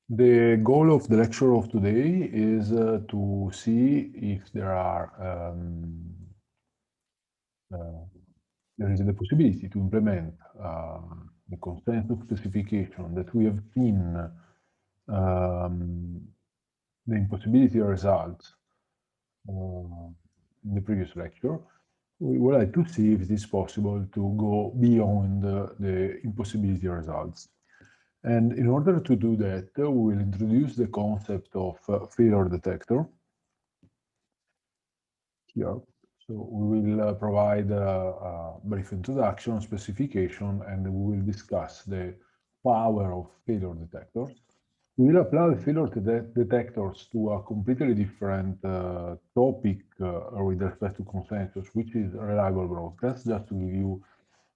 The goal of the lecture of today is to see if uh, there is the possibility to implement the consensus specification that we have seen um, the impossibility results in the previous lecture. We would like to see if it is possible to go beyond the impossibility results. And in order to do that, we will introduce the concept of failure detector here. So we will provide a brief introduction, specification, and we will discuss the power of failure detectors. We will apply failure detectors to a completely different topic with respect to consensus, which is reliable broadcast, just to give you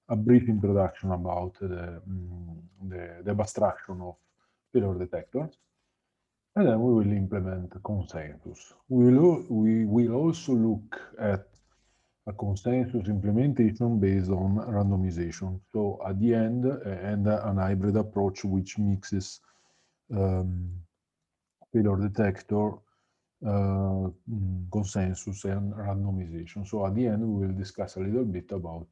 a brief introduction about the abstraction of failure detectors. And then we will implement consensus. We will also look at a consensus implementation based on randomization. So at the end, and an hybrid approach which mixes um, failure detector, consensus, and randomization. So at the end, we will discuss a little bit about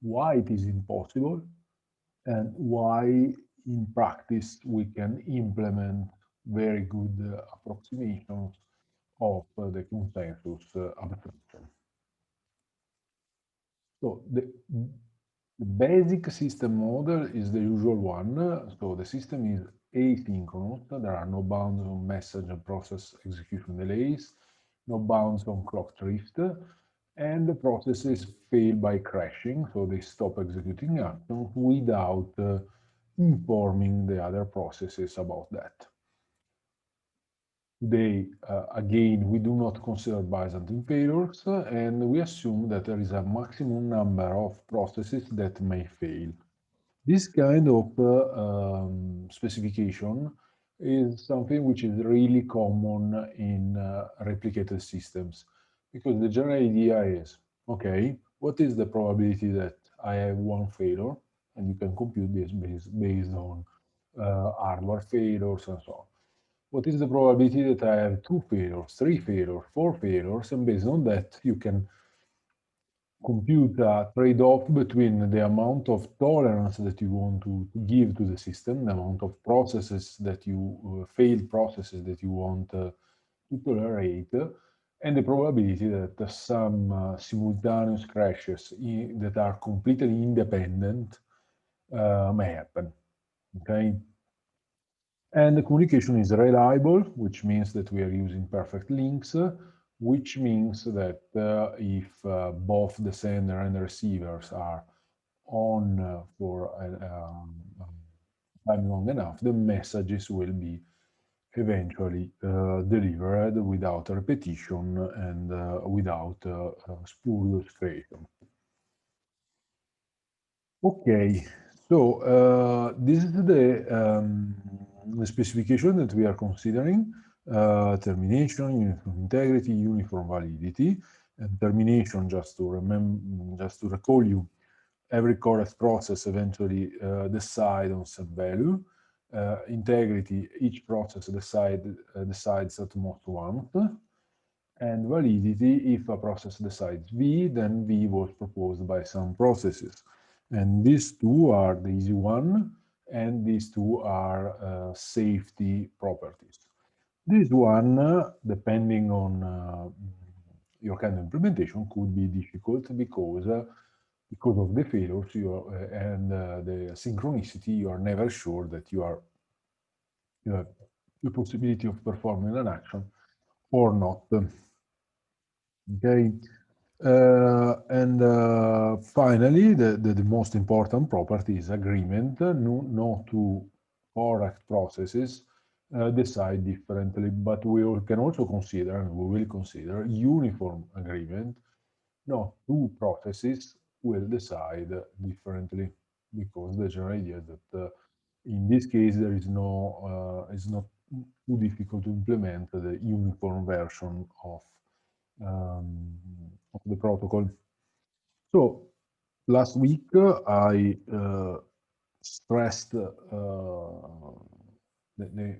why it is impossible and why in practice we can implement very good approximations of the consensus abstraction. So the basic system model is the usual one. So the system is asynchronous. There are no bounds on message and process execution delays, no bounds on clock drift, and the processes fail by crashing. So they stop executing actions without informing the other processes about that. Today, again, we do not consider Byzantine failures, and we assume that there is a maximum number of processes that may fail. This kind of specification is something which is really common in replicated systems, because the general idea is, okay, what is the probability that I have one failure? And you can compute this based on hardware failures and so on. What is the probability that I have two failures, three failures, four failures? And based on that, you can compute a trade-off between the amount of tolerance that you want to give to the system, the amount of processes that you, failed processes that you want to tolerate, and the probability that some simultaneous crashes that are completely independent may happen. Okay. And the communication is reliable, which means that we are using perfect links, which means that if both the sender and the receivers are on for time long enough, the messages will be eventually delivered without repetition and without spurious creation. Okay, so this is the specification that we are considering: termination, uniform integrity, uniform validity. And termination, just to remember, just to recall you, every correct process eventually decide on set value. Integrity, each process decides at most once. And validity, if a process decides V, then V was proposed by some processes. And these two are the easy one, and these two are safety properties. This one, depending on your kind of implementation, could be difficult because of the failures and the synchronicity. You are never sure that you have the possibility of performing an action or not. Okay. And finally, the most important property is agreement. No two correct processes decide differently, but can also consider, and we will consider, uniform agreement. No two processes will decide differently, because the general idea is that in this case there is it's not too difficult to implement the uniform version of the protocol. So last week I stressed the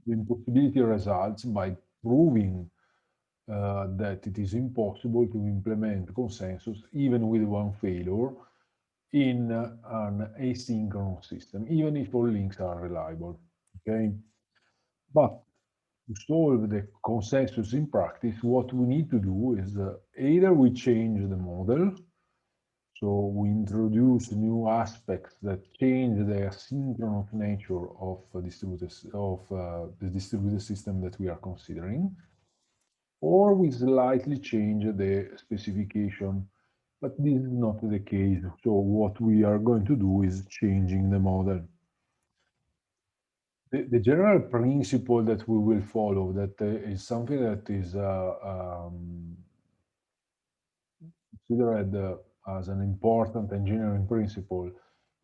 impossibility results by proving that it is impossible to implement consensus even with one failure in an asynchronous system, even if all links are reliable. Okay, but to solve the consensus in practice, what we need to do is either we change the model, so we introduce new aspects that change the asynchronous nature of the distributed system that we are considering, or we slightly change the specification. But this is not the case. So what we are going to do is changing the model. The general principle that we will follow, that is something that is considered as an important engineering principle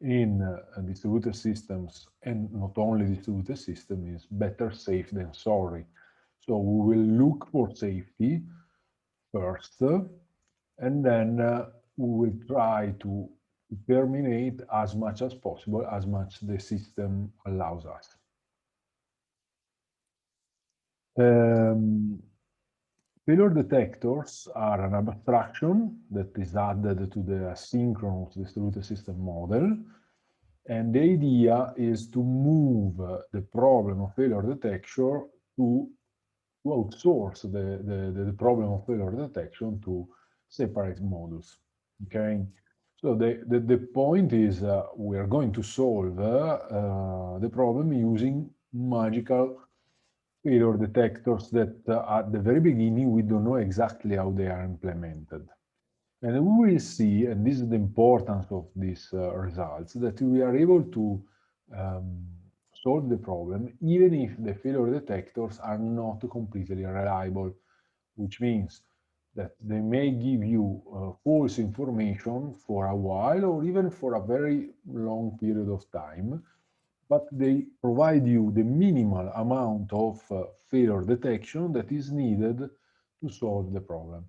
in distributed systems, and not only distributed system, is better safe than sorry. So we will look for safety first, and then we will try to terminate as much as possible, as much the system allows us. Um, Failure detectors are an abstraction that is added to the asynchronous distributed system model. And the idea is to move the problem of failure detection to outsource the problem of failure detection to separate modules. Okay, so the point is we are going to solve the problem using magical failure detectors that at the very beginning we don't know exactly how they are implemented. And we will see, and this is the importance of these results, that we are able to um, solve the problem even if the failure detectors are not completely reliable, which means that they may give you false information for a while or even for a very long period of time, but they provide you the minimal amount of failure detection that is needed to solve the problem.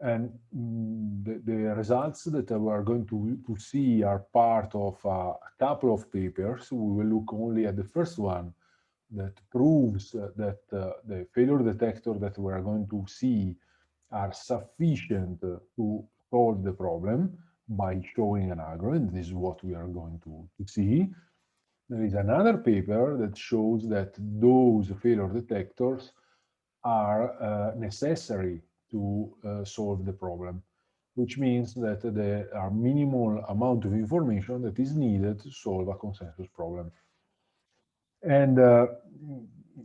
And the results that we are going to see are part of a couple of papers. We will look only at the first one that proves that the failure detector that we are going to see are sufficient to solve the problem by showing an algorithm. This is what we are going to see. There is another paper that shows that those failure detectors are necessary to solve the problem, which means that there are minimal amount of information that is needed to solve a consensus problem. And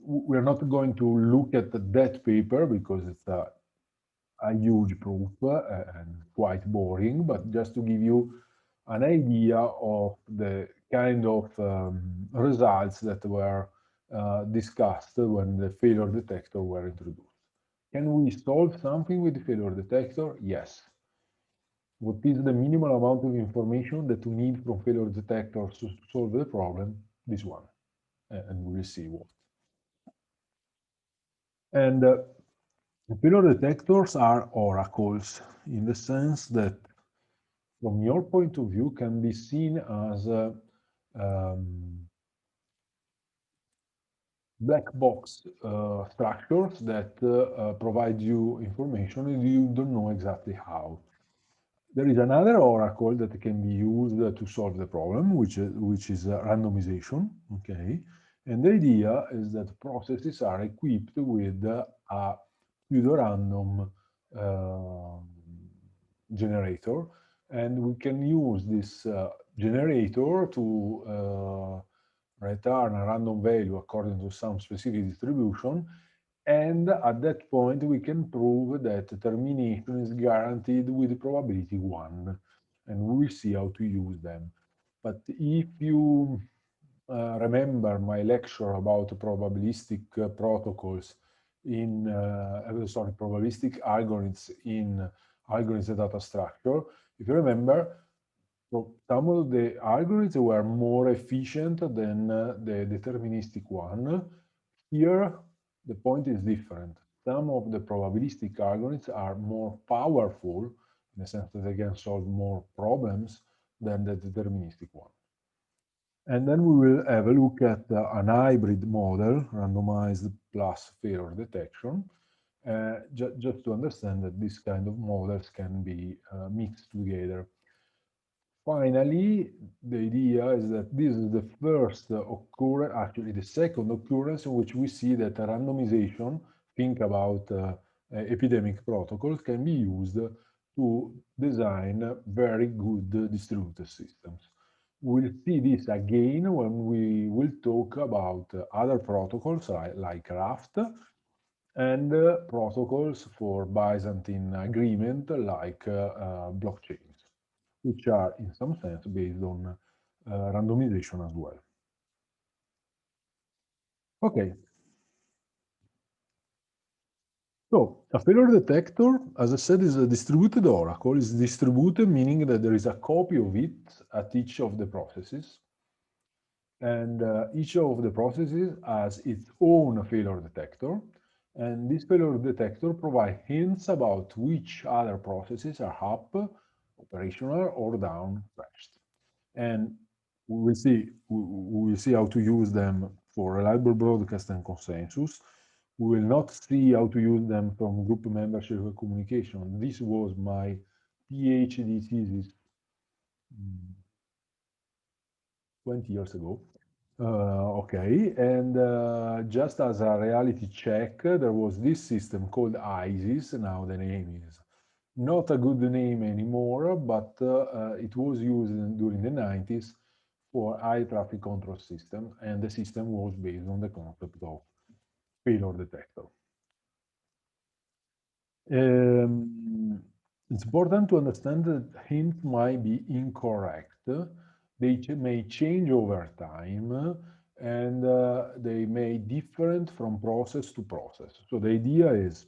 we're not going to look at that paper because it's a huge proof and quite boring, but just to give you an idea of the kind of results that were discussed when the failure detector were introduced. Can we solve something with the failure detector? Yes. What is the minimal amount of information that we need from failure detectors to solve the problem? This one. And we will see what. And failure detectors are oracles in the sense that, from your point of view, can be seen as black box structures that provide you information and you don't know exactly how. There is another oracle that can be used to solve the problem, which is randomization. Okay, and the idea is that processes are equipped with a pseudo-random uh, generator, and we can use this generator to return a random value according to some specific distribution, and at that point we can prove that termination is guaranteed with probability 1, and we will see how to use them. But if you remember my lecture about probabilistic protocols in, sorry, probabilistic algorithms in algorithms data structure, if you remember, so some of the algorithms were more efficient than the deterministic one. Here, the point is different. Some of the probabilistic algorithms are more powerful in the sense that they can solve more problems than the deterministic one. And then we will have a look at an hybrid model, randomized plus failure detection, just to understand that this kind of models can be mixed together. Finally, the idea is that this is the first occurrence, actually the second occurrence in which we see that a randomization, think about epidemic protocols, can be used to design very good distributed systems. We'll see this again when we will talk about other protocols like Raft and protocols for Byzantine agreement like blockchains, which are in some sense based on randomization as well. Okay, so a failure detector, as I said, is a distributed oracle. It's distributed, meaning that there is a copy of it at each of the processes. And each of the processes has its own failure detector. And this failure detector provides hints about which other processes are up, operational, or down, crashed. And we will see how to use them for reliable broadcast and consensus. We will not see how to use them from group membership communication. This was my PhD thesis 20 years ago. Okay, and just as a reality check, there was this system called ISIS. Now the name is not a good name anymore, but it was used during the 90s for air traffic control system, and the system was based on the concept of failure detector. It's important to understand that hints might be incorrect. They may change over time, and they may different from process to process. So the idea is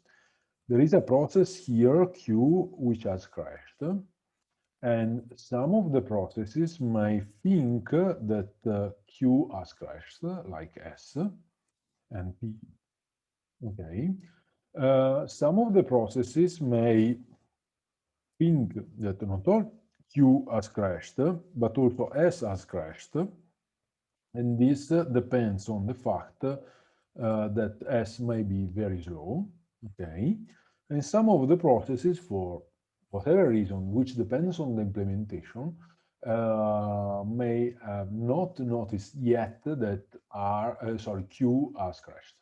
there is a process here, Q, which has crashed, and some of the processes may think that Q has crashed, like S and P. Okay. Some of the processes may think that not all Q has crashed, but also S has crashed. And this depends on the fact that S may be very slow. Okay. And some of the processes, for whatever reason, which depends on the implementation, may have not noticed yet that Q has crashed.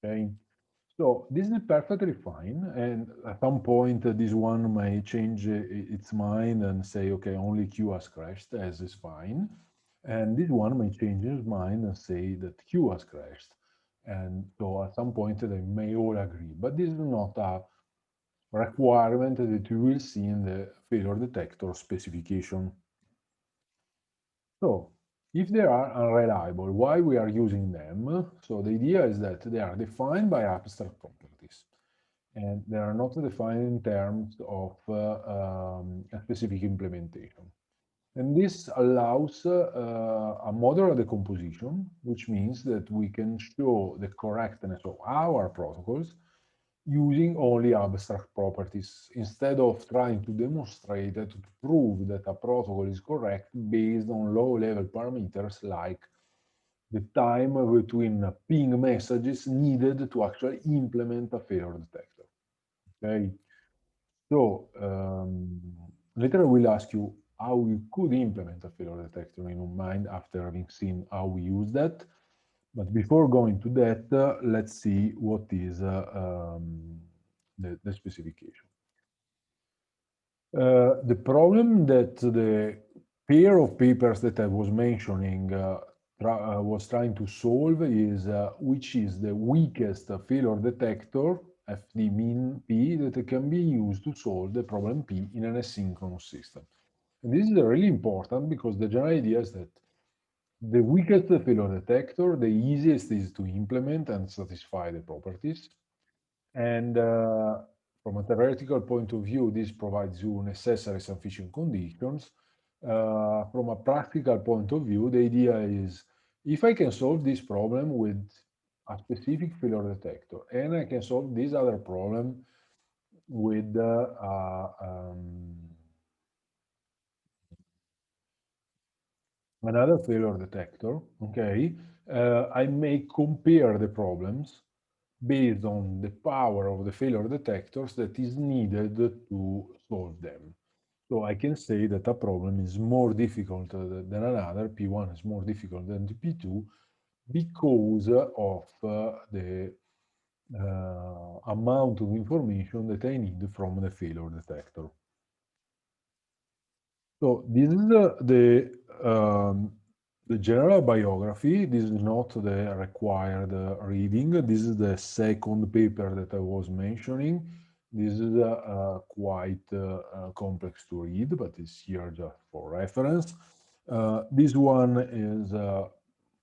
Okay. So this is perfectly fine, and at some point this one may change its mind and say, okay, only Q has crashed, as is fine. And this one may change its mind and say that Q has crashed. And so at some point they may all agree. But this is not a requirement that you will see in the failure detector specification. So if they are unreliable, why we are using them? So the idea is that they are defined by abstract properties, and they are not defined in terms of a specific implementation. And this allows a modular decomposition, which means that we can show the correctness of our protocols using only abstract properties, instead of trying to demonstrate to prove that a protocol is correct based on low-level parameters like the time between ping messages needed to actually implement a failure detector. Okay, so later I will ask you how we could implement a failure detector in your mind after having seen how we use that. But before going to that, let's see what is the specification. The problem that the pair of papers that I was mentioning was trying to solve is which is the weakest failure detector, FD min P, that can be used to solve the problem P in an asynchronous system. And this is really important because the general idea is that the weakest failure detector, the easiest is to implement and satisfy the properties. And from a theoretical point of view, this provides you necessary sufficient conditions. From a practical point of view, the idea is if I can solve this problem with a specific failure detector, and I can solve this other problem with another failure detector, okay, I may compare the problems based on the power of the failure detectors that is needed to solve them. So I can say that a problem is more difficult than another, P1 is more difficult than the P2, because of the amount of information that I need from the failure detector. So this is the general biography. This is not the required reading. This is the second paper that I was mentioning. This is quite complex to read, but it's here just for reference. This one is a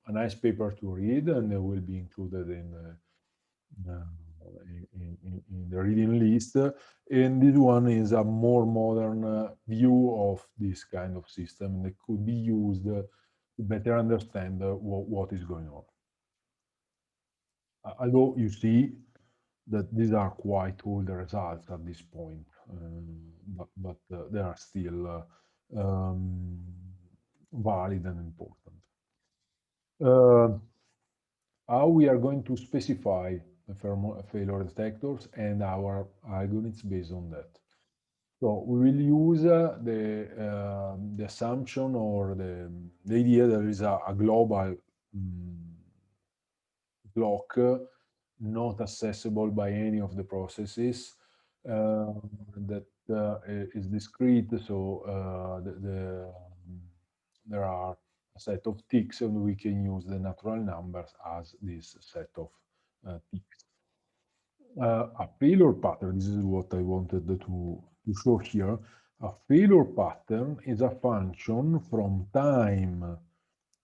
nice paper to read, and it will be included uh, in the reading list. And this one is a more modern view of this kind of system that could be used to better understand what is going on. Although you see that these are quite old results at this point, but they are still valid and important. How we are going to specify the failure detectors and our algorithms based on that. So we will use the assumption or the idea there is a global block not accessible by any of the processes that is discrete. So there are a set of ticks, and we can use the natural numbers as this set of ticks. A failure pattern, this is what I wanted to show here. A failure pattern is a function from time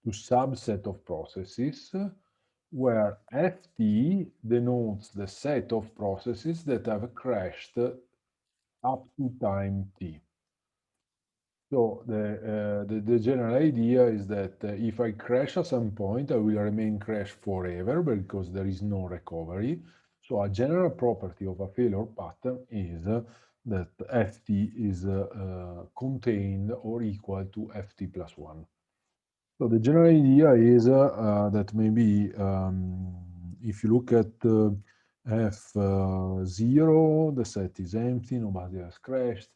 to subset of processes where ft denotes the set of processes that have crashed up to time t. So the general idea is that if I crash at some point, I will remain crashed forever because there is no recovery. So a general property of a failure pattern is that ft is contained or equal to ft plus 1. So the general idea is that maybe if you look at F0, the set is empty, nobody has crashed.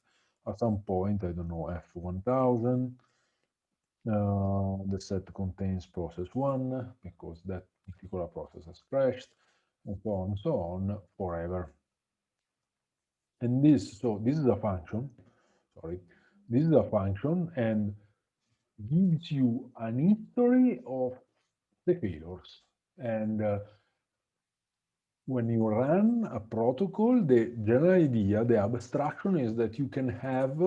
At some point, I don't know, F1000, the set contains process 1 because that particular process has crashed, and so on, forever. And so this is a function, sorry, this is a function and gives you an history of the failures. And when you run a protocol, the general idea, the abstraction is that you can have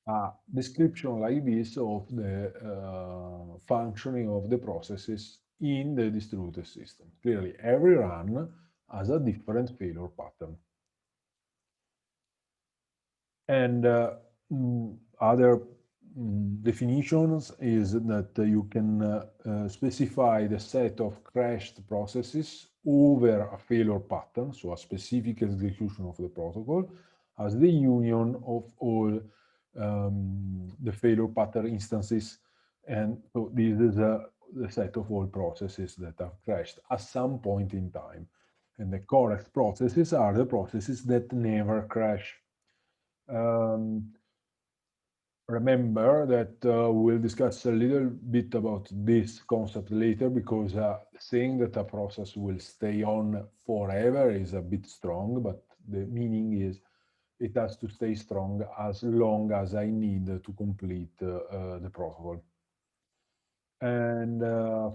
a description like this of the functioning of the processes in the distributed system. Clearly, every run has a different failure pattern. And other definitions is that you can specify the set of crashed processes over a failure pattern, so a specific execution of the protocol, as the union of all the failure pattern instances. And so this is the set of all processes that have crashed at some point in time. And the correct processes are the processes that never crash. Remember that we'll discuss a little bit about this concept later, because saying that a process will stay on forever is a bit strong, but the meaning is it has to stay strong as long as I need to complete the protocol. And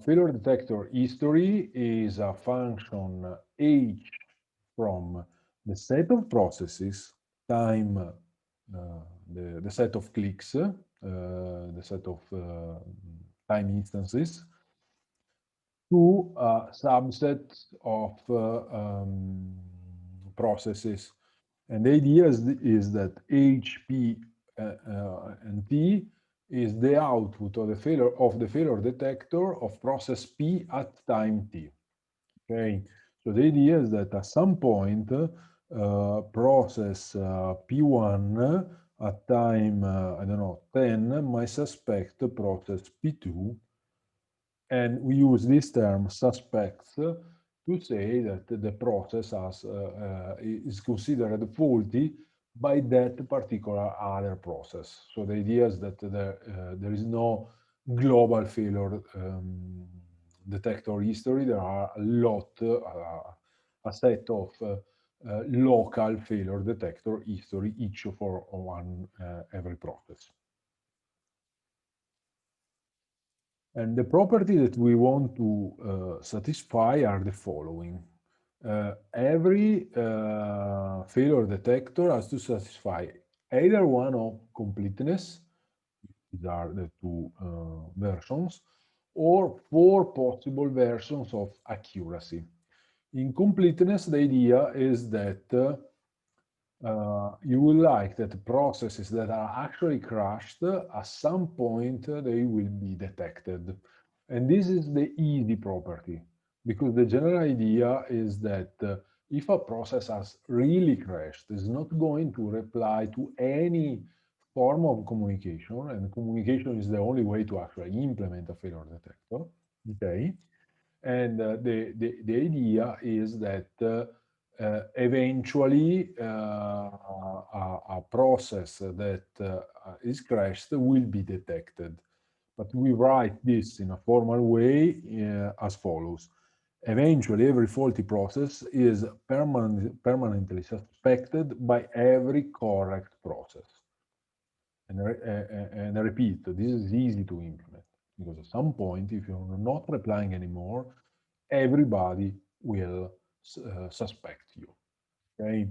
failure detector history is a function h from the set of processes, time, the set of clicks, the set of time instances, to a subset of processes. And the idea is that HP and T is the output of the failure detector of process P at time T. Okay, so the idea is that at some point, process P1 at time, I don't know, 10, my suspect process P2, and we use this term suspects to say that the process is considered faulty by that particular other process. So the idea is that there is no global failure detector history. There are a set of local failure detector history, each for one every process. And the property that we want to satisfy are the following. Every failure detector has to satisfy either one of completeness, these are the two versions, or four possible versions of accuracy. In completeness, the idea is that you will like that processes that are actually crashed, at some point they will be detected. And this is the easy property, because the general idea is that if a process has really crashed, it's not going to reply to any form of communication, and communication is the only way to actually implement a failure detector, okay? And the idea is that eventually a process that is crashed will be detected. But we write this in a formal way as follows. Eventually, every faulty process is permanently suspected by every correct process. And I repeat, this is easy to implement, because at some point, if you're not replying anymore, everybody will suspect you, okay?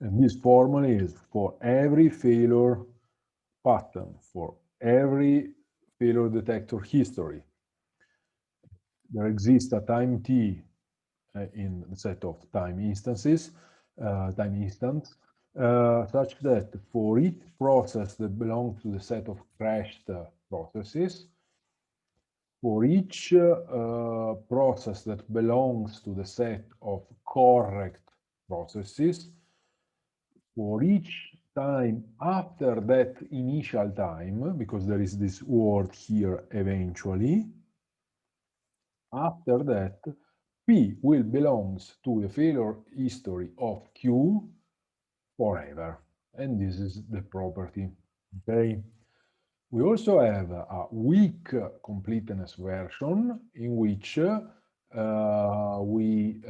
And this formula is for every failure pattern, for every failure detector history, there exists a time t in the set of time instances, time instance, such that for each process that belongs to the set of crashed processes, for each process that belongs to the set of correct processes, for each time after that initial time, because there is this word here eventually, after that, P will belongs to the failure history of Q forever. And this is the property, okay? We also have a weak completeness version in which we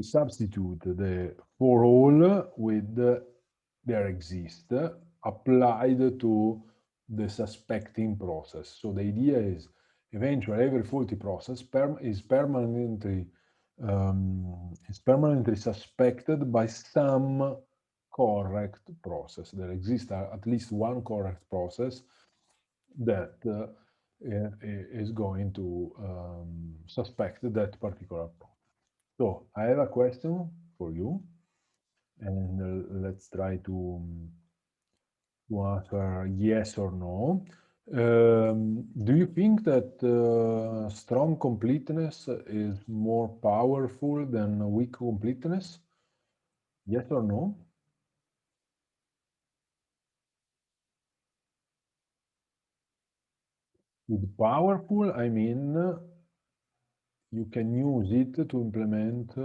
substitute the for all with there exist applied to the suspecting process. So the idea is eventually every faulty process is permanently suspected by some correct process. There exists at least one correct process that is going to suspect that particular process. So I have a question for you, and let's try to answer yes or no. Do you think that strong completeness is more powerful than weak completeness? Yes or no? With powerful, I mean you can use it to implement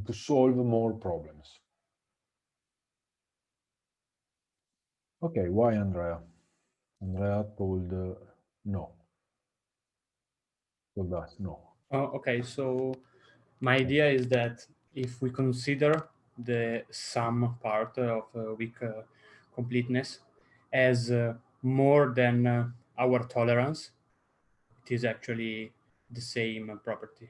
to solve more problems. Okay, why Andrea? Andrea no, told us no. Okay, so my idea is that if we consider the sum part of weak completeness as more than our tolerance, it is actually the same property.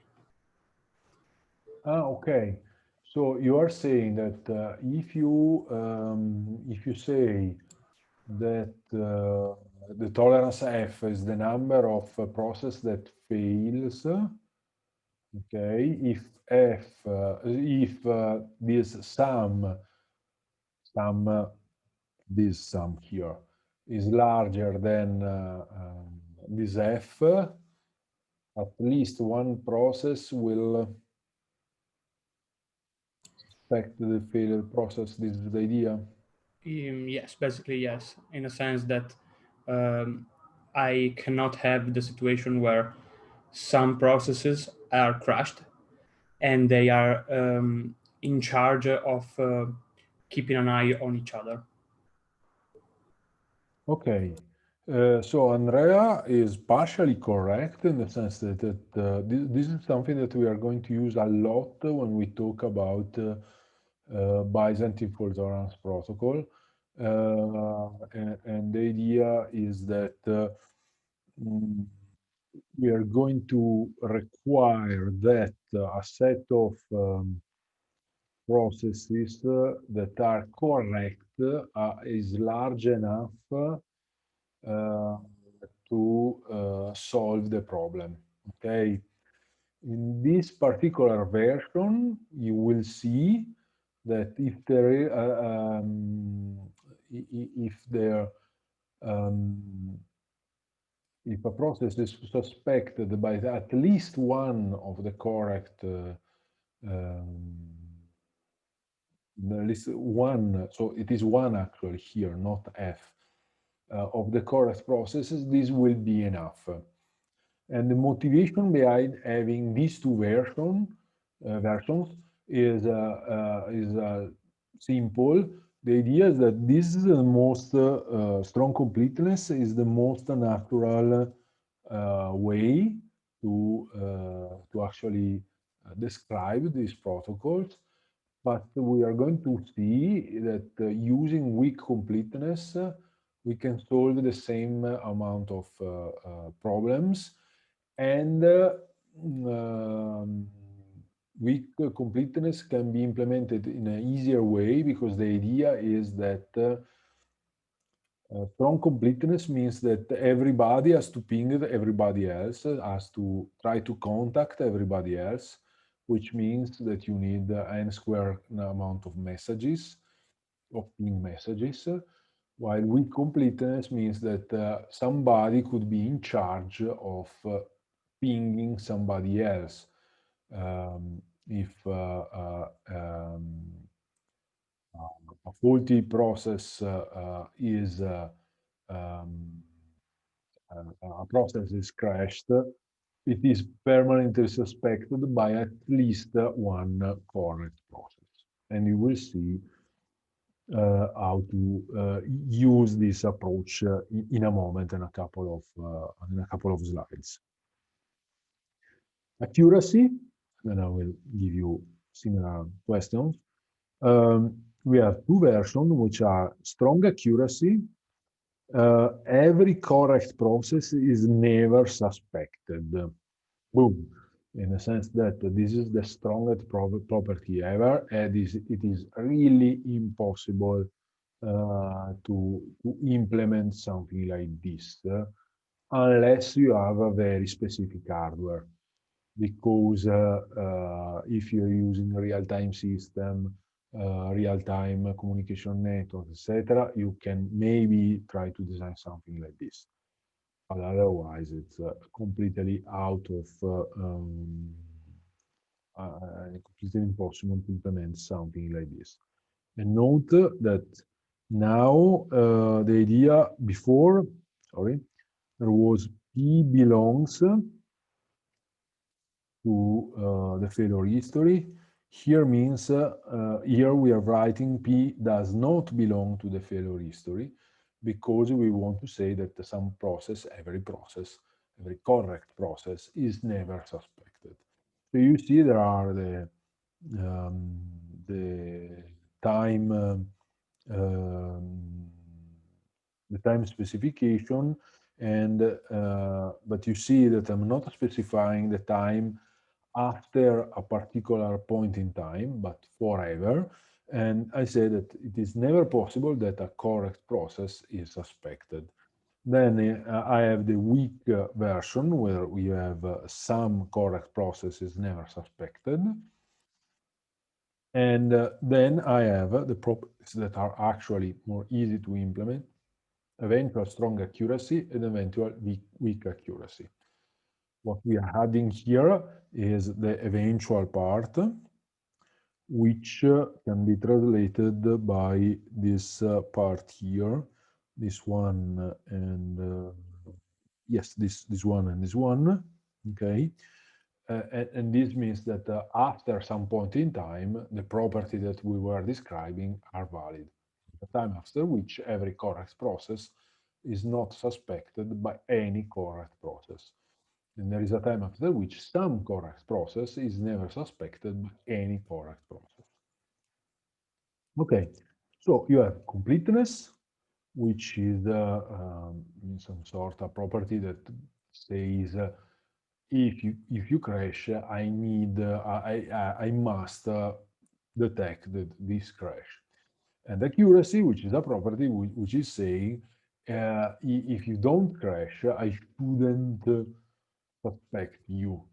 Ah, okay. So you are saying that if you say that the tolerance F is the number of process that fails, okay, if this sum this sum here is larger than this F, at least one process will suspect the failure process. This is the idea. Yes, basically yes, in a sense that um, I cannot have the situation where some processes are crashed and they are in charge of keeping an eye on each other. Okay. So Andrea is partially correct in the sense this is something that we are going to use a lot when we talk about Byzantine fault tolerance protocol. And the idea is that mm, we are going to require that a set of processes that are correct is large enough to solve the problem. Okay. In this particular version, you will see that if there if a process is suspected by at least one of the correct at least one, so it is one actually here, not F, of the correct processes, this will be enough. And the motivation behind having these two versions is simple. The idea is that this is the most strong completeness is the most natural way to actually describe these protocols. But we are going to see that using weak completeness, we can solve the same amount of problems. And weak completeness can be implemented in an easier way because the idea is that strong completeness means that everybody has to ping everybody else, has to try to contact everybody else, which means that you need n square amount of messages, of ping messages, while weak completeness means that somebody could be in charge of pinging somebody else. If a faulty process is um, a process is crashed, it is permanently suspected by at least one correct process. And you will see how to use this approach in a moment in a couple of slides. Accuracy, then I will give you similar questions. We have two versions, which are strong accuracy. Every correct process is never suspected. Boom. In the sense that this is the strongest property ever, and it is really impossible to implement something like this unless you have a very specific hardware. Because if you're using a real-time system, real-time communication network, etc., you can maybe try to design something like this. But otherwise, it's completely out of completely impossible to implement something like this. And note that now the idea before, sorry, there was P belongs to the failure history. Here means, here we are writing P does not belong to the failure history because we want to say that some process, every correct process is never suspected. So you see there are the time um, the time specification and but you see that I'm not specifying the time after a particular point in time, but forever. And I say that it is never possible that a correct process is suspected. Then I have the weak version where we have some correct processes never suspected. And then I have the properties that are actually more easy to implement, eventual strong accuracy and eventual weak accuracy. What we are adding here is the eventual part, which can be translated by this part here, this one and yes, this one and this one, okay? And this means that after some point in time, the property that we were describing are valid. The time after which every correct process is not suspected by any correct process. And there is a time after which some correct process is never suspected by any correct process. Okay, so you have completeness, which is some sort of property that says if you crash, I must detect this crash. And accuracy, which is a property which is saying if you don't crash, I shouldn't suspect you.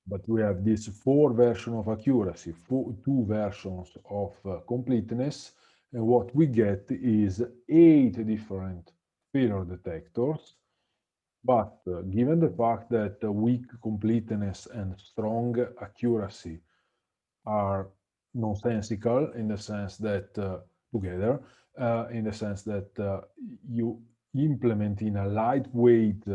But we have these four versions of accuracy, two versions of completeness, and what we get is 8 different failure detectors. But given the fact that weak completeness and strong accuracy are nonsensical in the sense that together, in the sense that you implement in a lightweight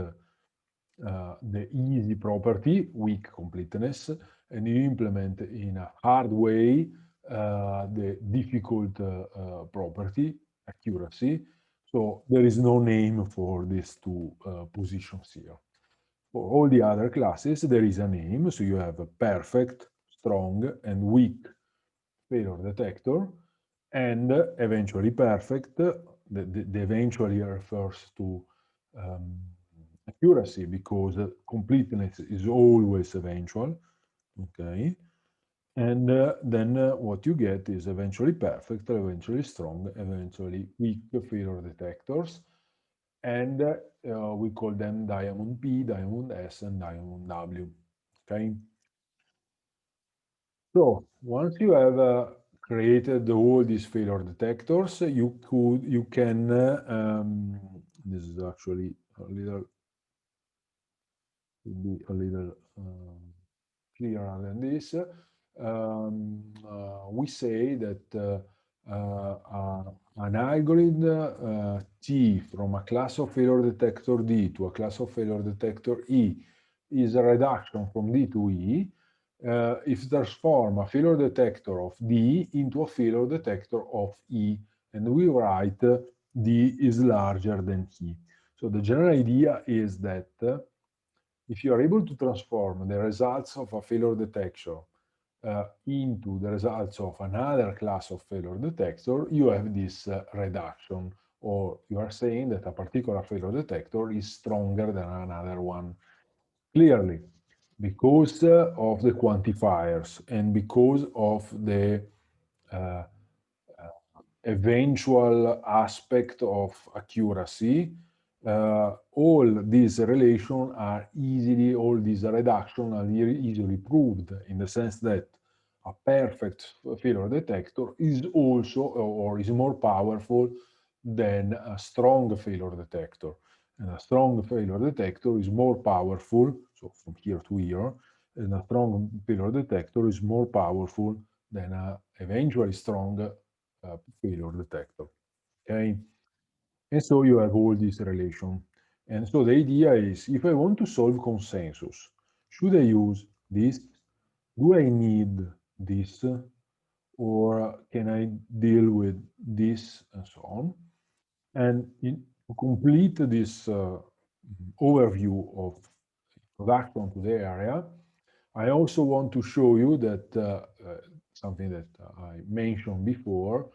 the easy property, weak completeness, and you implement in a hard way the difficult property, accuracy. So there is no name for these two positions here. For all the other classes, there is a name. So you have a perfect, strong, and weak failure detector, and eventually perfect. The eventually refers to um, accuracy because completeness is always eventual. Okay. And then what you get is eventually perfect, eventually strong, eventually weak failure detectors. And we call them diamond P, diamond S, and diamond W. Okay. So once you have created all these failure detectors, you can this is actually a little will be a little clearer than this. We say that an algorithm T from a class of failure detector D to a class of failure detector E is a reduction from D to E if transform a failure detector of D into a failure detector of E, and we write D is larger than E. So the general idea is that if you are able to transform the results of a failure detection into the results of another class of failure detector, you have this reduction, or you are saying that a particular failure detector is stronger than another one. Clearly, because of the quantifiers and because of the uh, eventual aspect of accuracy, all these relations are easily, all these reductions are easily proved in the sense that a perfect failure detector is also or is more powerful than a strong failure detector. And a strong failure detector is more powerful, so from here to here, and a strong failure detector is more powerful than a eventually strong failure detector. Okay, and so you have all this relation. And so the idea is, if I want to solve consensus, should I use this? Do I need this? Or can I deal with this and so on? And to complete this overview of introduction to the area, I also want to show you that something that I mentioned before,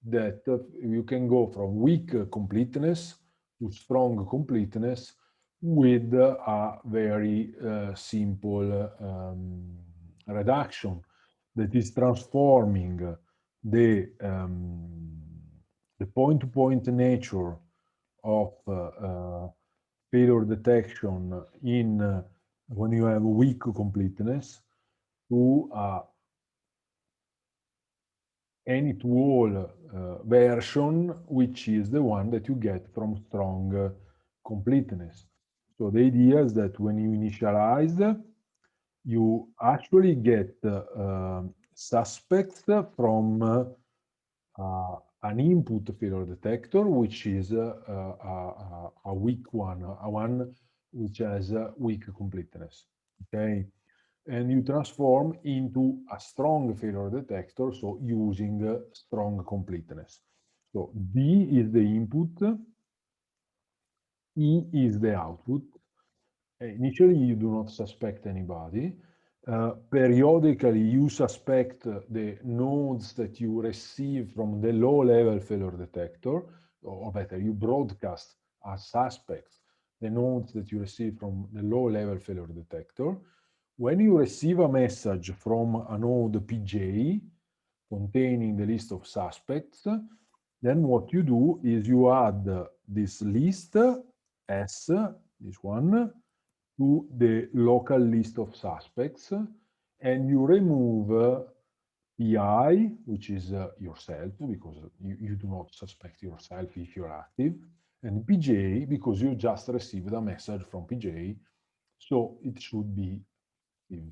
that you can go from weak completeness to strong completeness with a very simple reduction that is transforming the point-to-point nature of failure detection in when you have weak completeness to any to all version, which is the one that you get from strong completeness. So the idea is that when you initialize, you actually get suspects from an input failure detector, which is a weak one, a one which has weak completeness. Okay, and you transform into a strong failure detector, so using strong completeness. So D is the input, E is the output. Initially, you do not suspect anybody. Periodically, you suspect the nodes that you receive from the low-level failure detector, or better, you broadcast as suspects the nodes that you receive from the low-level failure detector. When you receive a message from a node PJ containing the list of suspects, then what you do is you add this list S, this one, to the local list of suspects, and you remove PI, which is yourself, because you do not suspect yourself if you're active, and PJ, because you just received a message from PJ, so it should be active.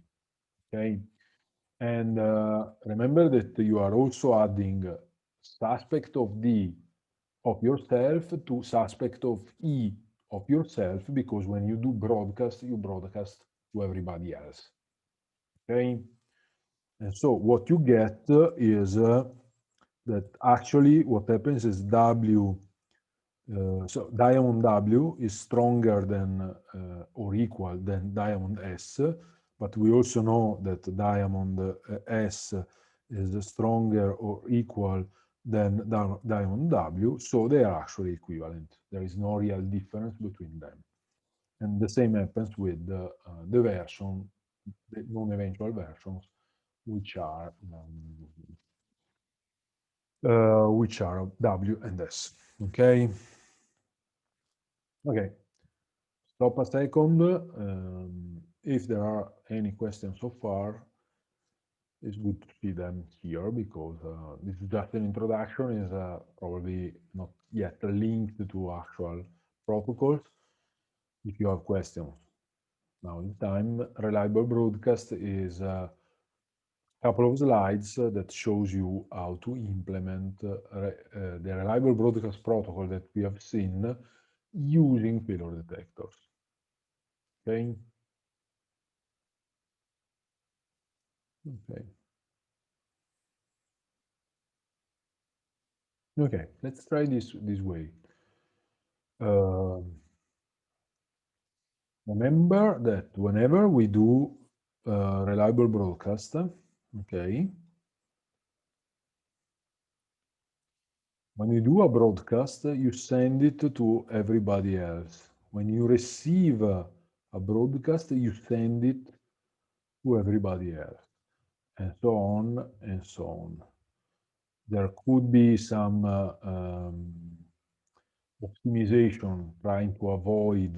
Okay, and remember that you are also adding suspect of D of yourself to suspect of E of yourself, because when you do broadcast, you broadcast to everybody else. Okay, and so what you get is that actually what happens is W, so diamond W is stronger than or equal than diamond S, but we also know that diamond S is stronger or equal than diamond W, so they are actually equivalent. There is no real difference between them. And the same happens with the version, the non-eventual versions, which are W and S. Okay. Okay. Stop a second. If there are any questions so far, it's good to see them here, because this is just an introduction, is probably not yet linked to actual protocols. If you have questions, now is time. Reliable broadcast is a couple of slides that shows you how to implement the reliable broadcast protocol that we have seen using failure detectors. Okay. Okay. Okay, let's try this way. Remember that whenever we do reliable broadcast, okay, when you do a broadcast, you send it to everybody else. When you receive a broadcast, you send it to everybody else, and so on and so on. There could be some optimization trying to avoid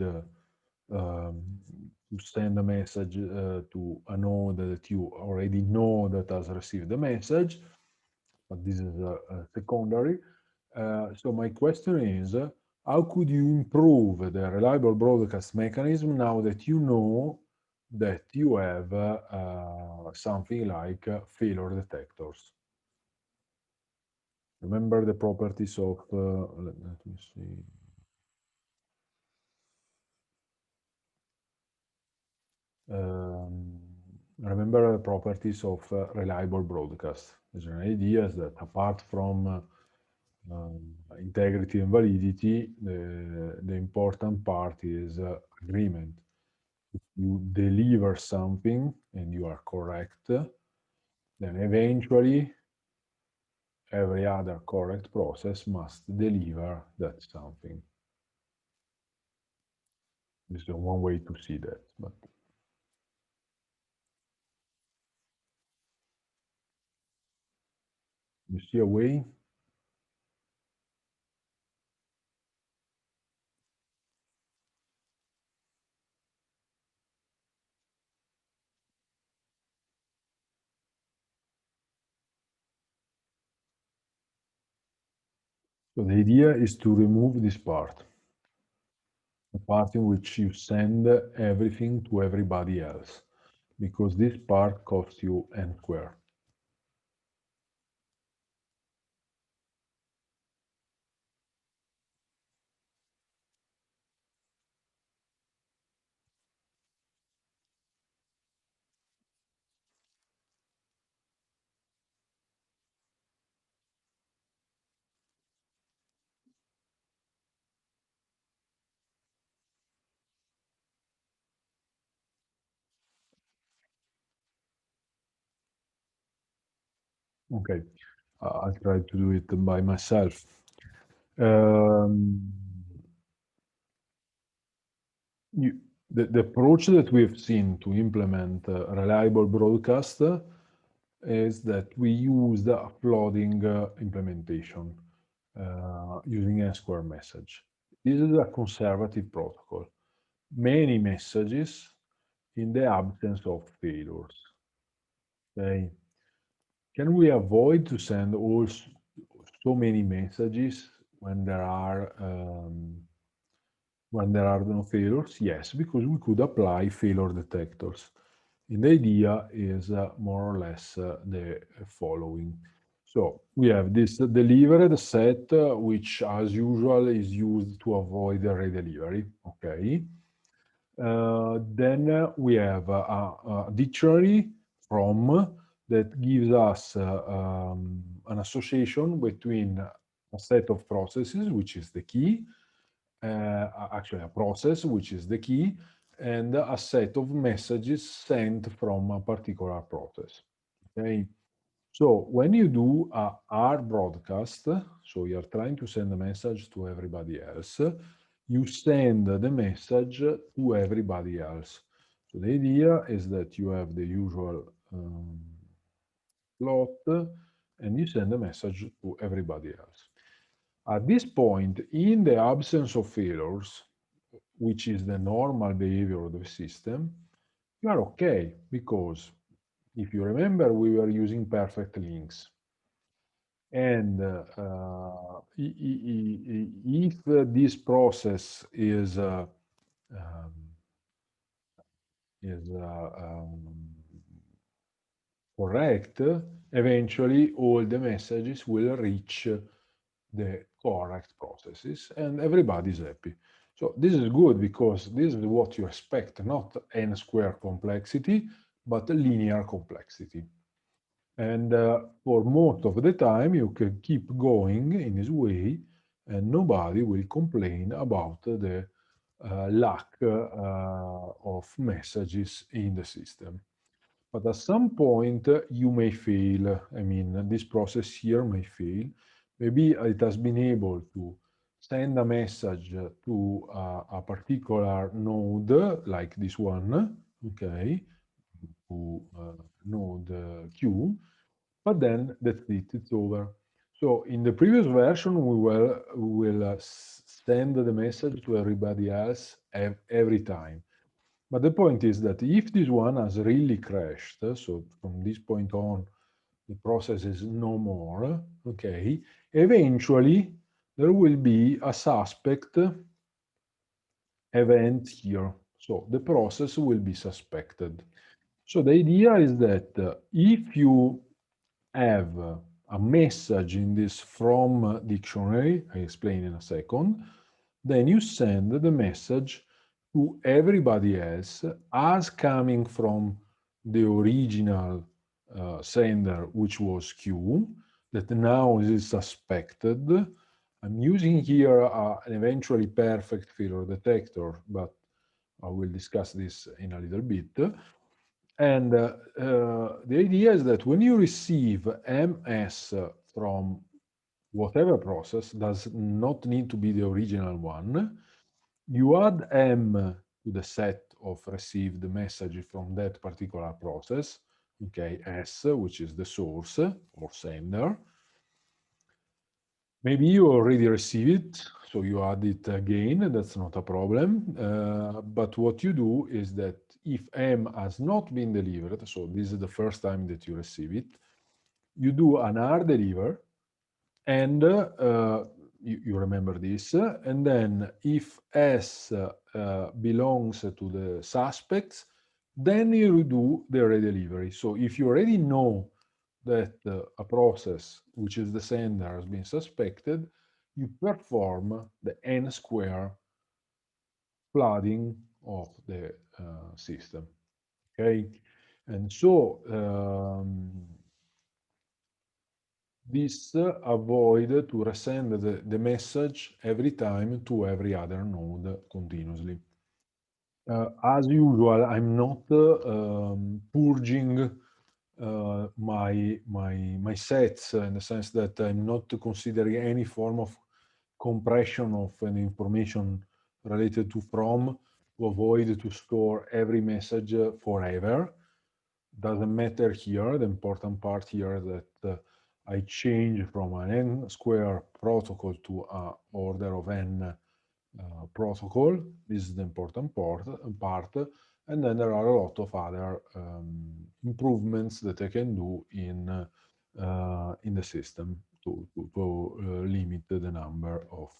to send a message to a node that you already know that has received the message, but this is secondary. So my question is, how could you improve the reliable broadcast mechanism now that you know that you have something like failure detectors? Remember the properties of, let me see. Um, remember the properties of reliable broadcast. There's an idea is that apart from integrity and validity, the important part is agreement. If you deliver something and you are correct, then eventually every other correct process must deliver that something. This is one way to see that, but you see a way. So the idea is to remove this part. the part in which you send everything to everybody else, because this part costs you n squared. Okay, I'll try to do it by myself. Um, the approach that we've seen to implement reliable broadcast is that we use the flooding implementation using a square message. This is a conservative protocol. Many messages in the absence of failures. Okay. Can we avoid to send so many messages when there are no failures? Yes, because we could apply failure detectors. And the idea is more or less the following. So we have this delivered set, which as usual is used to avoid the redelivery. Okay. Then we have a dictionary from that gives us an association between a set of processes, which is the key, actually a process, which is the key, and a set of messages sent from a particular process. Okay. So when you do a R broadcast, so you're trying to send a message to everybody else, you send the message to everybody else. So the idea is that you have the usual plot and you send a message to everybody else. At this point, in the absence of failures, which is the normal behavior of the system, you are okay, because if you remember, we were using perfect links. And if this process um, is correct, eventually all the messages will reach the correct processes and everybody's happy. So this is good because this is what you expect, not n square complexity, but linear complexity. And for most of the time, you can keep going in this way, and nobody will complain about the lack of messages in the system. But at some point, you may fail. I mean, this process here may fail. Maybe it has been able to send a message to a particular node, like this one, okay, to node Q, but then that's it, it's over. So in the previous version, we will send the message to everybody else every time. But the point is that if this one has really crashed, so from this point on, the process is no more, okay, eventually there will be a suspect event here. So the process will be suspected. So the idea is that if you have a message in this from dictionary, I explain in a second, then you send the message to everybody else as coming from the original sender, which was Q, that now is suspected. I'm using here an eventually perfect failure detector, but I will discuss this in a little bit. And the idea is that when you receive MS from whatever process, does not need to be the original one, you add M to the set of received message from that particular process, okay, S, which is the source or sender. Maybe you already receive it, so you add it again, that's not a problem. But what you do is that if M has not been delivered, so this is the first time that you receive it, you do an R deliver, and you remember this. And then if S belongs to the suspects, then you do the redelivery. So if you already know that a process, which is the sender, has been suspected, you perform the n square flooding of the system. Okay, and so this avoid to resend the message every time to every other node continuously. As usual, I'm not purging my sets in the sense that I'm not considering any form of compression of an information related to from to avoid to store every message forever. Doesn't matter here. The important part here is that I change from an n square protocol to a order of n protocol. This is the important part. And then there are a lot of other improvements that I can do in the system to limit the number of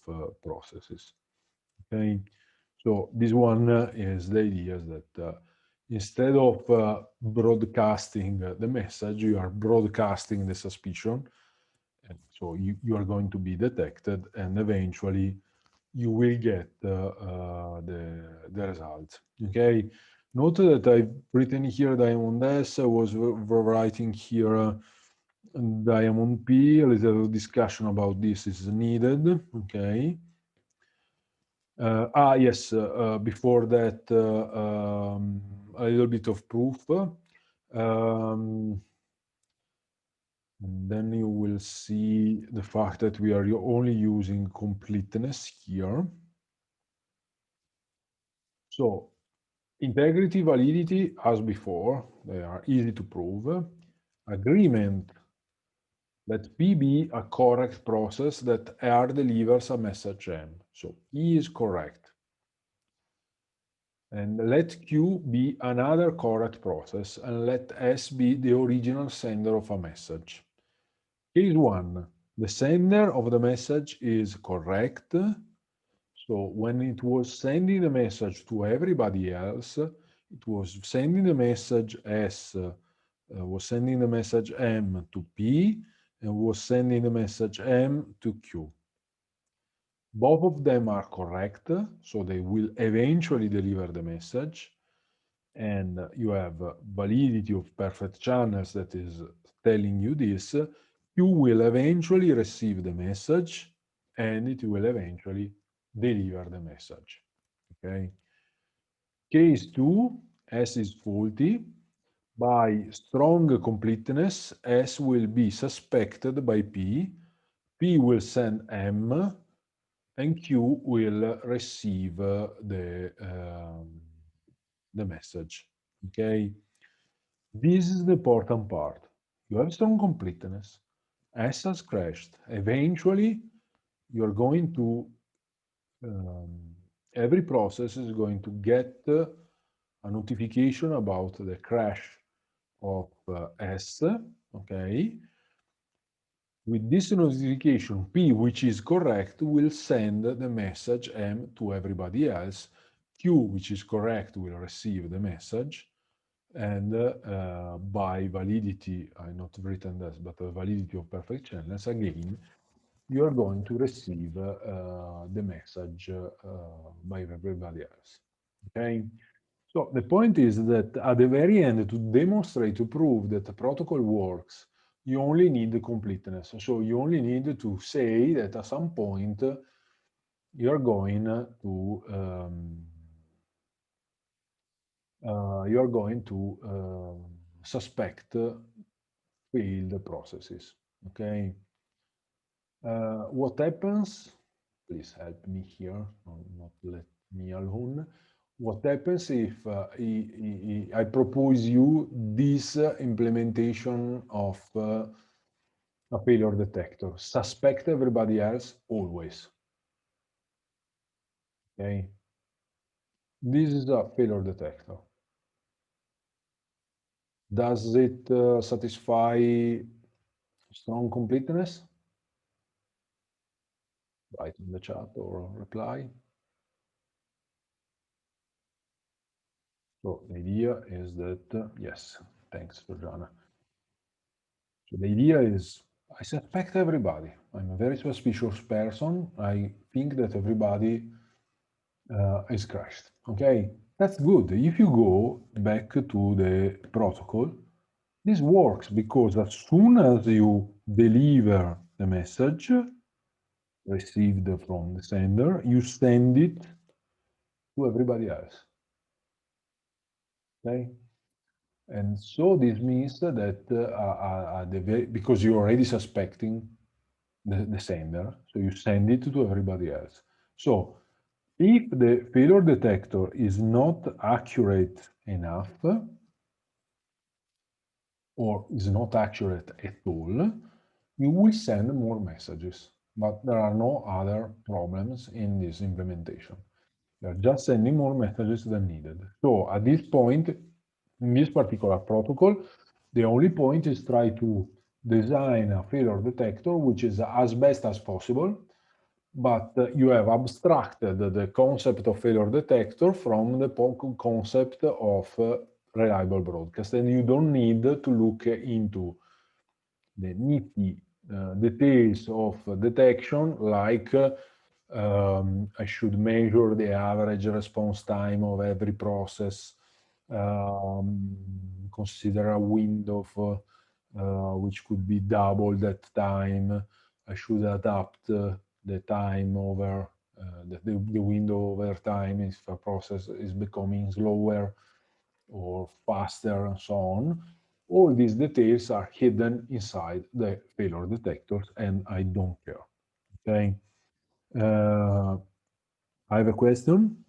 processes. Okay, so this one is the idea that instead of broadcasting the message, you are broadcasting the suspicion. And so you are going to be detected, and eventually you will get the results. Okay. Note that I've written here Diamond S. I was writing here Diamond P. A little discussion about this is needed. Okay. Yes. Before that, a little bit of proof. And then you will see the fact that we are only using completeness here. So integrity, validity, as before, they are easy to prove. Agreement, let P be a correct process that R delivers a message M. So E is correct. And let Q be another correct process, and let S be the original sender of a message. Case 1, the sender of the message is correct. So when it was sending the message to everybody else, it was sending the message S, was sending the message M to P, and was sending the message M to Q. Both of them are correct, so they will eventually deliver the message. And you have validity of perfect channels that is telling you this. You will eventually receive the message, and it will eventually deliver the message. Okay. Case 2, S is faulty. By strong completeness, S will be suspected by P. P will send M, and Q will receive the message. Okay. This is the important part. You have strong completeness. S has crashed. Eventually, you're going to every process is going to get a notification about the crash of S, okay? With this notification, P, which is correct, will send the message M to everybody else. Q, which is correct, will receive the message. And by validity, I not written this, but the validity of perfect channels, again, you are going to receive the message by everybody else. Okay. So the point is that at the very end, to demonstrate, to prove that the protocol works, you only need the completeness. So you only need to say that at some point you're going to suspect failed processes. Okay. What happens? Please help me here, not let me alone. What happens if I propose you this implementation of a failure detector? Suspect everybody else always. Okay. This is a failure detector. Does it satisfy strong completeness? Write in the chat or reply. So the idea is that, yes, thanks, Georgiana. So the idea is, I suspect everybody. I'm a very suspicious person. I think that everybody is crashed. Okay, that's good. If you go back to the protocol, this works because as soon as you deliver the message received from the sender, you send it to everybody else. Okay, and so this means that because you're already suspecting the sender, so you send it to everybody else. So if the failure detector is not accurate enough or is not accurate at all, you will send more messages. But there are no other problems in this implementation. You're just sending more messages than needed. So at this point, in this particular protocol, the only point is try to design a failure detector which is as best as possible, but you have abstracted the concept of failure detector from the concept of reliable broadcast, and you don't need to look into the nitty details of detection, like I should measure the average response time of every process, consider a window for, which could be double that time. I should adapt the time over the window over time if a process is becoming slower or faster and so on. All these details are hidden inside the failure detectors, and I don't care. Okay. I have a question.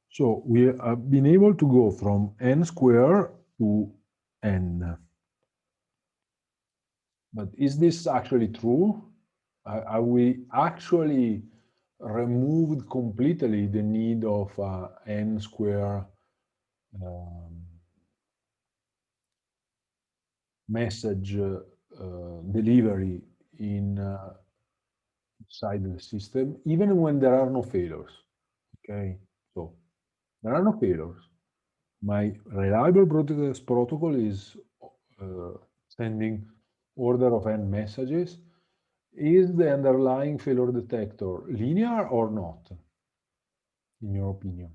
So we have been able to go from n square to n. But is this actually true? Are we actually removed completely the need of n square message delivery inside the system, even when there are no failures? Okay, so there are no failures. My reliable broadcast protocol is sending order of n messages. Is the underlying failure detector linear or not, in your opinion?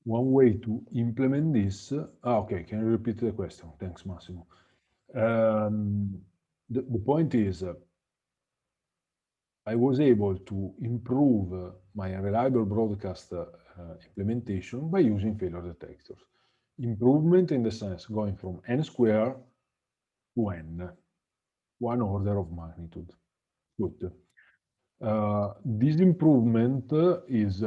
One way to implement this, okay, can you repeat the question? Thanks, Massimo. The point is, I was able to improve my reliable broadcast implementation by using failure detectors. Improvement in the sense going from n square to n, one order of magnitude. Good. This improvement is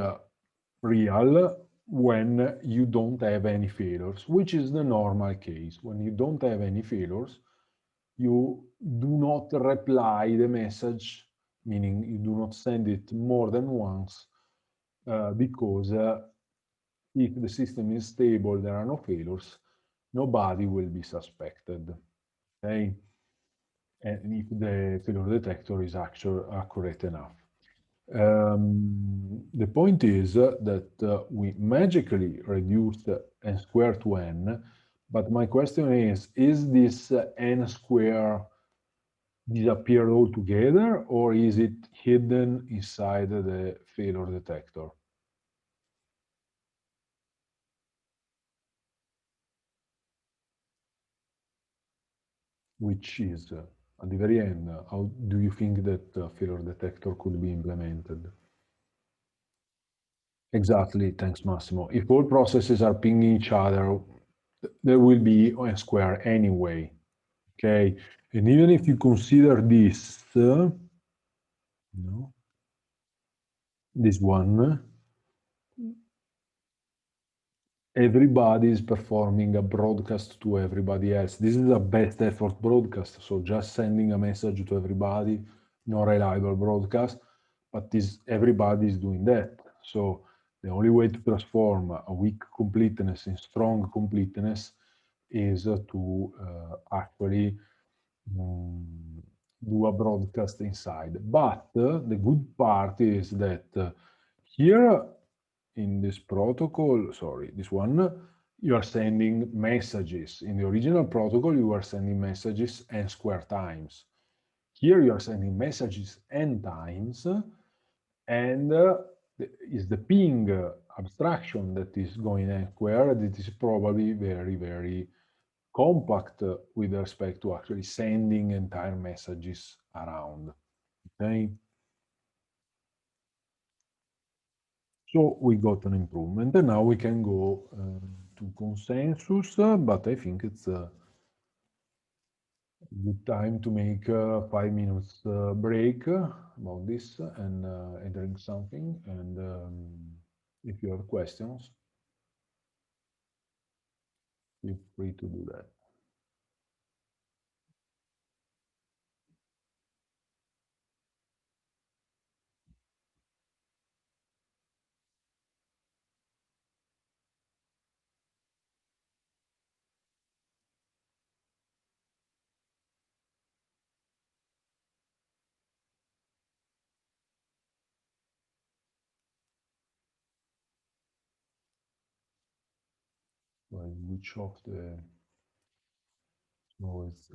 real when you don't have any failures, which is the normal case. When you don't have any failures, you do not reply the message, meaning you do not send it more than once, because if the system is stable, there are no failures, nobody will be suspected. Okay? And if the failure detector is actually accurate enough. The point is that we magically reduced n squared to n, but my question is this n square disappeared altogether, or is it hidden inside the failure detector? Which is, at the very end, how do you think that failure detector could be implemented? Exactly, thanks Massimo. If all processes are pinging each other, there will be n square anyway. Okay, and even if you consider this, no, this one, everybody is performing a broadcast to everybody else. This is a best effort broadcast, so just sending a message to everybody, no reliable broadcast, but this everybody is doing that. So the only way to transform a weak completeness in strong completeness is to actually do a broadcast inside. But the good part is that here in this protocol, sorry, this one, you are sending messages. In the original protocol, you are sending messages n square times. Here you are sending messages n times, and is the ping abstraction that is going n squared. It is probably very, very compact with respect to actually sending entire messages around. Okay. So we got an improvement, and now we can go to consensus, but I think it's a good time to make a 5 minutes break about this and drink something. And if you have questions, feel free to do that. Well, which of the so it's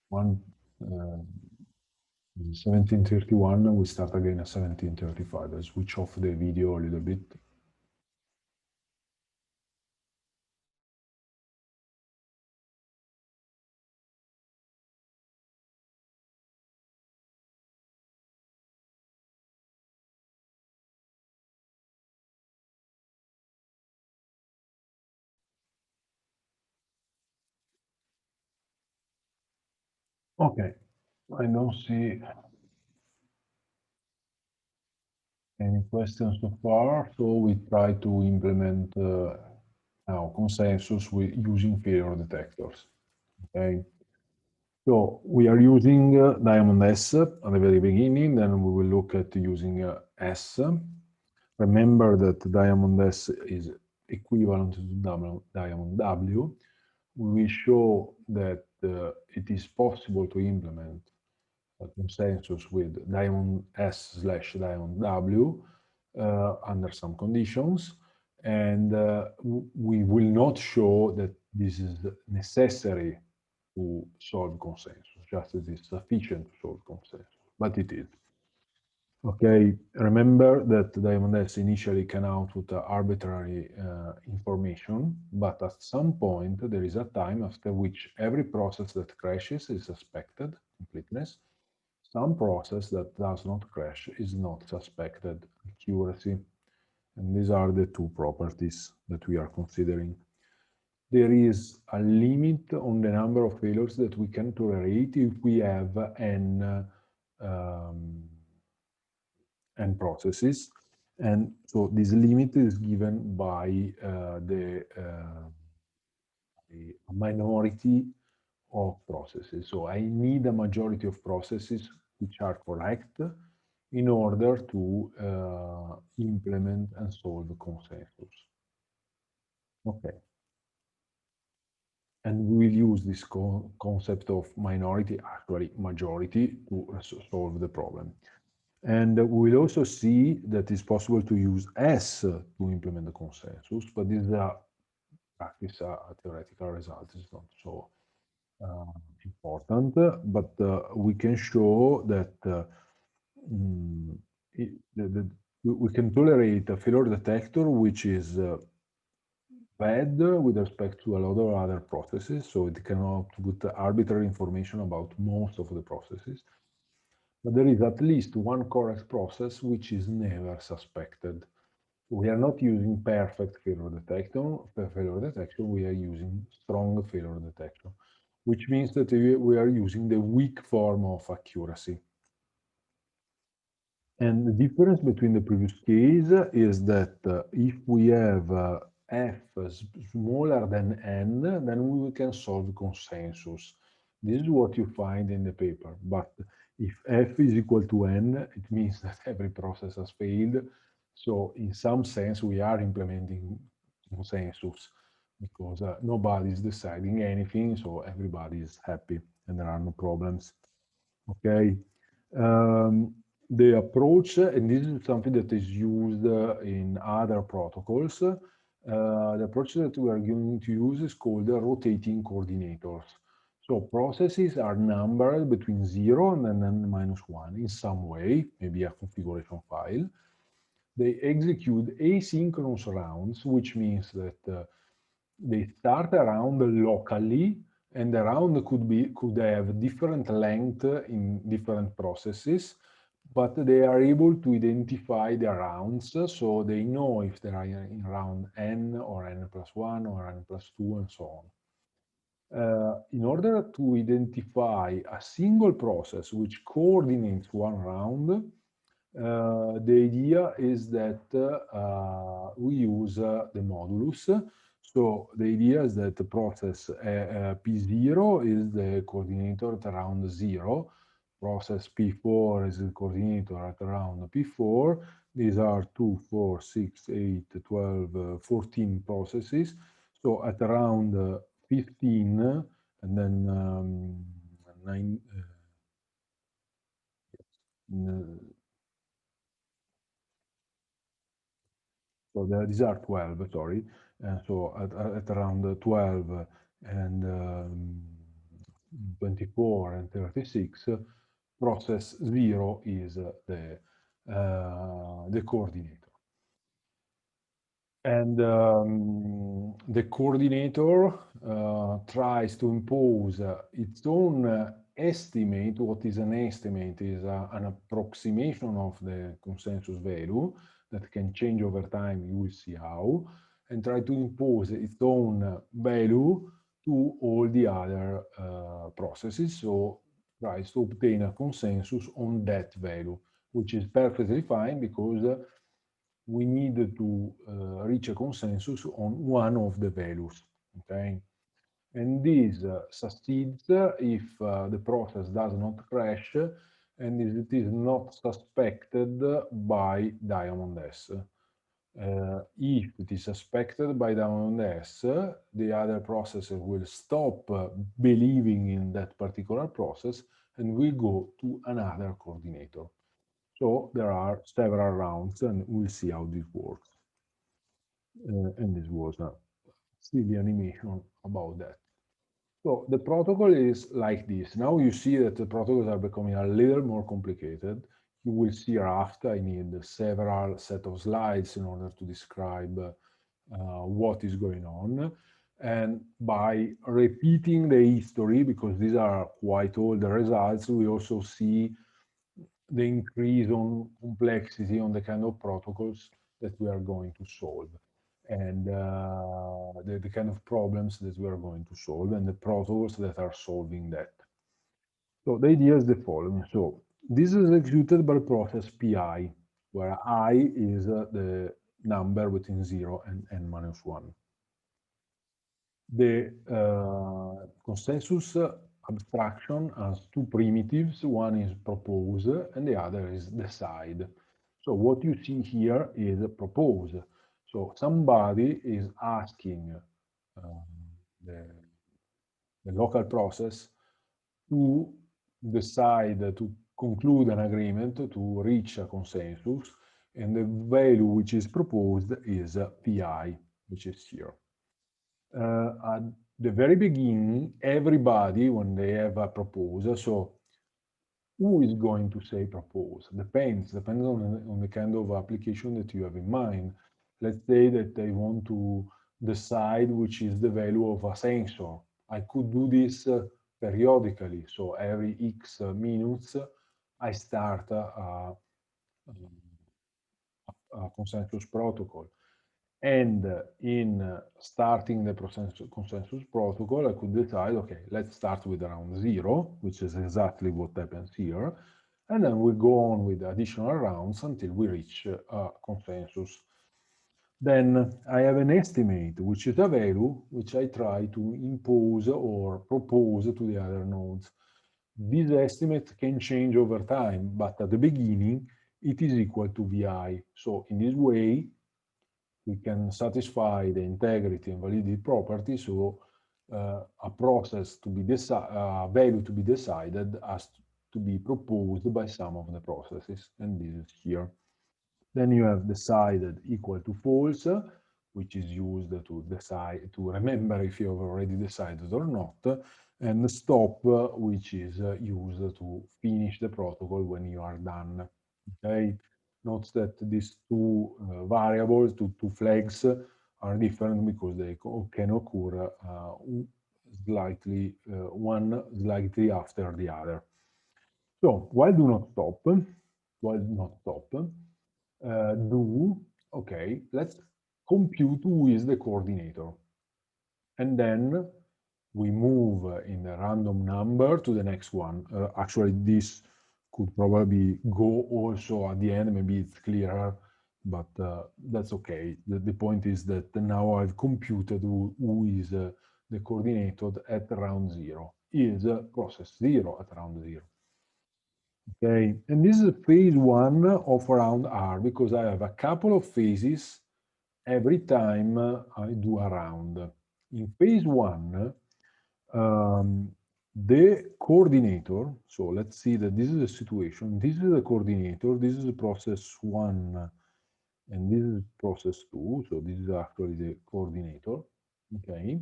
one 1731, we start again at 1735. I switch off the video a little bit. Okay, I don't see any questions so far, so we try to implement now consensus with using failure detectors. Okay, so we are using Diamond S at the very beginning, then we will look at using S. Remember that Diamond S is equivalent to Diamond W. We will show that it is possible to implement a consensus with Diamond S slash Diamond W under some conditions. And we will not show that this is necessary to solve consensus, just it is sufficient to solve consensus, but it is. Okay, remember that Diamond S initially can output arbitrary information, but at some point there is a time after which every process that crashes is suspected completeness. Some process that does not crash is not suspected accuracy. And these are the two properties that we are considering. There is a limit on the number of failures that we can tolerate if we have n processes. And so this limit is given by a minority of processes. So I need a majority of processes which are correct in order to implement and solve the consensus. Okay. And we will use this concept of minority, actually majority, to solve the problem. And we will also see that it's possible to use S to implement the consensus, but this is a practice, a theoretical result. It's not so important, but we can show that we can tolerate a failure detector which is bad with respect to a lot of other processes, so it cannot put arbitrary information about most of the processes. But there is at least one correct process which is never suspected. We are not using perfect failure detection, we are using strong failure detection, which means that we are using the weak form of accuracy. And the difference between the previous case is that if we have f smaller than n, then we can solve consensus. This is what you find in the paper. But if f is equal to n, it means that every process has failed. So in some sense, we are implementing consensus because nobody is deciding anything, so everybody is happy and there are no problems. Okay. Um, the approach, and this is something that is used in other protocols, the approach that we are going to use is called rotating coordinators. So processes are numbered between 0 and then minus 1 in some way, maybe a configuration file. They execute asynchronous rounds, which means that they start a round locally, and the round could have different length in different processes, but they are able to identify the rounds, so they know if they are in round n or n plus 1 or n plus 2 and so on. In order to identify a single process which coordinates one round, the idea is that we use the modulus. So the idea is that the process P0 is the coordinator at around 0. Process P4 is the coordinator at around P4. These are 2, 4, 6, 8, 12, 14 processes. So at around 15, and then 9, so these are 12, sorry. So at around 12 and 24 and 36, process 0 is the coordinator. And the coordinator tries to impose its own estimate. What is an estimate is an approximation of the consensus value that can change over time. You will see how, and try to impose its own value to all the other processes. So tries to obtain a consensus on that value, which is perfectly fine because we need to reach a consensus on one of the values, okay? And this succeeds if the process does not crash and it is not suspected by Diamond S. If it is suspected by Diamond S, the other processes will stop believing in that particular process and will go to another coordinator. So there are several rounds, and we'll see how this works. And this was a silly animation about that. So the protocol is like this. Now you see that the protocols are becoming a little more complicated. You will see after I need several set of slides in order to describe what is going on. And by repeating the history, because these are quite old results, we also see the increase on complexity on the kind of protocols that we are going to solve and the kind of problems that we are going to solve and the protocols that are solving that. So the idea is the following. So this is executed by process PI, where I is the number between 0 and n minus 1. The consensus abstraction has two primitives. One is propose and the other is decide. So what you see here is propose. So somebody is asking the, the local process to decide to conclude an agreement, to reach a consensus, and the value which is proposed is PI, which is here. At the very beginning, everybody, when they have a proposal, so who is going to say propose? Depends on the kind of application that you have in mind. Let's say that I want to decide which is the value of a sensor. I could do this periodically. So every X minutes, I start a consensus protocol. And in starting the consensus protocol, I could decide, okay, let's start with around 0, which is exactly what happens here. And then we go on with additional rounds until we reach a consensus. Then I have an estimate, which is a value which I try to impose or propose to the other nodes. This estimate can change over time, but at the beginning, it is equal to Vi. So in this way, we can satisfy the integrity and validity property. So a process to be value to be decided has to be proposed by some of the processes, and this is here. Then you have decided equal to false, which is used to decide, to remember if you have already decided or not, and stop, which is used to finish the protocol when you are done. Okay. Note that these two variables, two flags, are different because they can occur one slightly after the other. So while do not stop, okay, let's compute who is the coordinator. And then we move in the random number to the next one. Actually, this could probably go also at the end, maybe it's clearer, but that's okay. The point is that now I've computed who is the coordinator at round 0, is process 0 at round 0. Okay, and this is phase 1 of round R, because I have a couple of phases every time I do a round. In phase 1, the coordinator, so let's see that this is the situation, this is the coordinator, this is process 1, and this is process 2, so this is actually the coordinator, okay?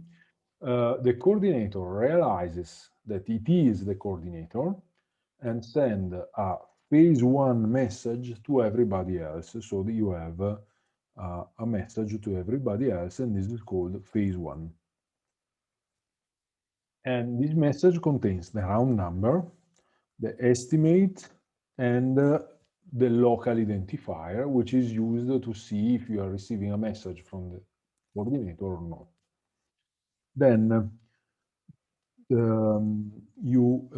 The coordinator realizes that it is the coordinator and send a phase 1 message to everybody else. So you have a message to everybody else, and this is called phase 1. And this message contains the round number, the estimate, and the local identifier, which is used to see if you are receiving a message from the coordinator or not. Then you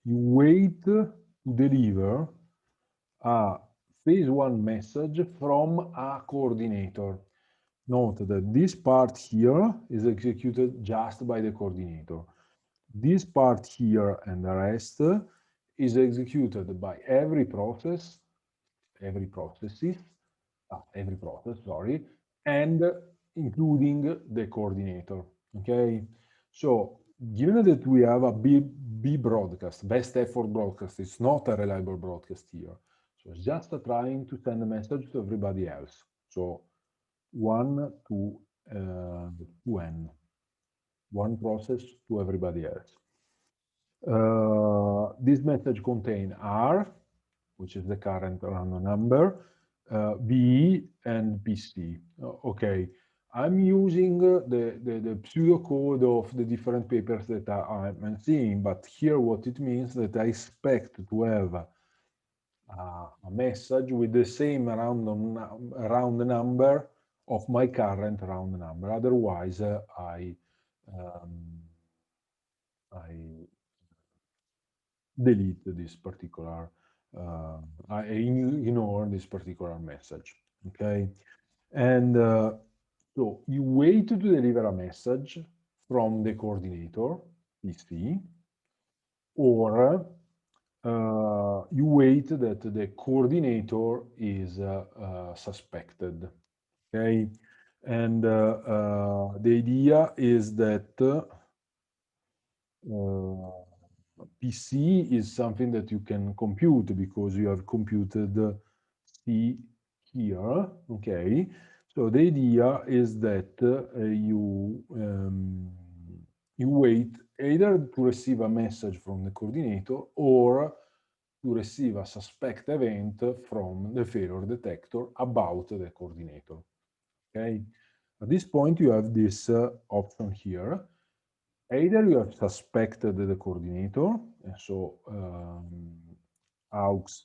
wait to deliver a phase 1 message from a coordinator. Note that this part here is executed just by the coordinator. This part here and the rest is executed by every process, every process, sorry, and including the coordinator. Okay, so given that we have a B broadcast, best effort broadcast, it's not a reliable broadcast here. So it's just trying to send a message to everybody else. So 1 to n, one process to everybody else. This message contains R, which is the current random number, B, and PC. Okay, I'm using the pseudocode of the different papers that I'm seeing, but here what it means that I expect to have a message with the same round number of my current round number. Otherwise, I delete this particular, I ignore this particular message, okay? And so you wait to deliver a message from the coordinator, PC, or you wait that the coordinator is suspected, okay? And the idea is that PC is something that you can compute because you have computed C here, okay? So the idea is that you wait either to receive a message from the coordinator or to receive a suspect event from the failure detector about the coordinator, okay? At this point, you have this option here. Either you have suspected the coordinator, and so aux,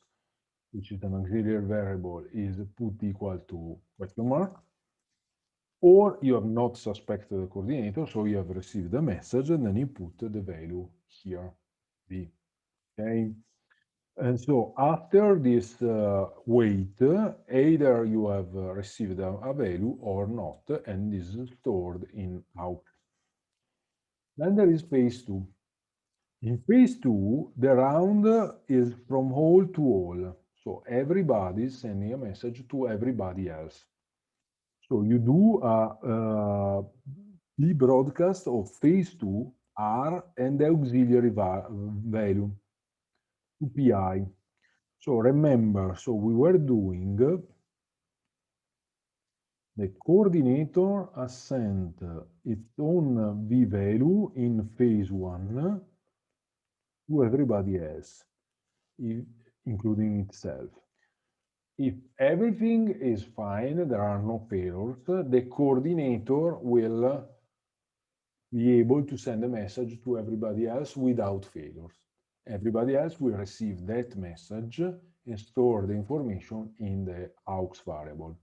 which is an auxiliary variable, is put equal to question mark, or you have not suspected the coordinator, so you have received a message, and then you put the value here, v. Okay. And so after this wait, either you have received a value or not, and this is stored in out. Then there is phase two. In phase two, the round is from all to all. So everybody is sending a message to everybody else. So you do a the broadcast of phase two R and the auxiliary value to PI. So remember, so we were doing the coordinator assent its own V value in phase one to everybody else, including itself. If everything is fine, there are no failures, the coordinator will be able to send a message to everybody else without failures. Everybody else will receive that message and store the information in the aux variable.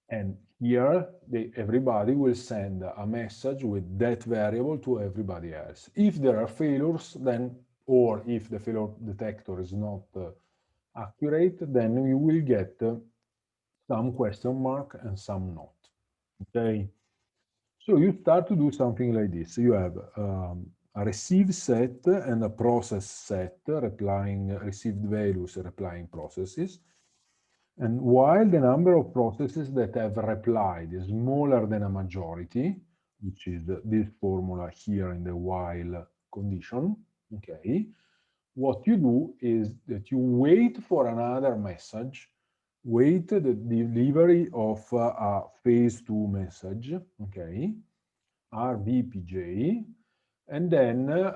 And here, everybody will send a message with that variable to everybody else. If there are failures, then, or if the failure detector is not accurate, then you will get some question mark and some not. Okay. So you start to do something like this. You have a receive set and a process set, replying received values, replying processes. And while the number of processes that have replied is smaller than a majority, which is this formula here in the while condition, okay, what you do is that you wait for another message, wait the delivery of a phase two message, okay, RVPJ, and then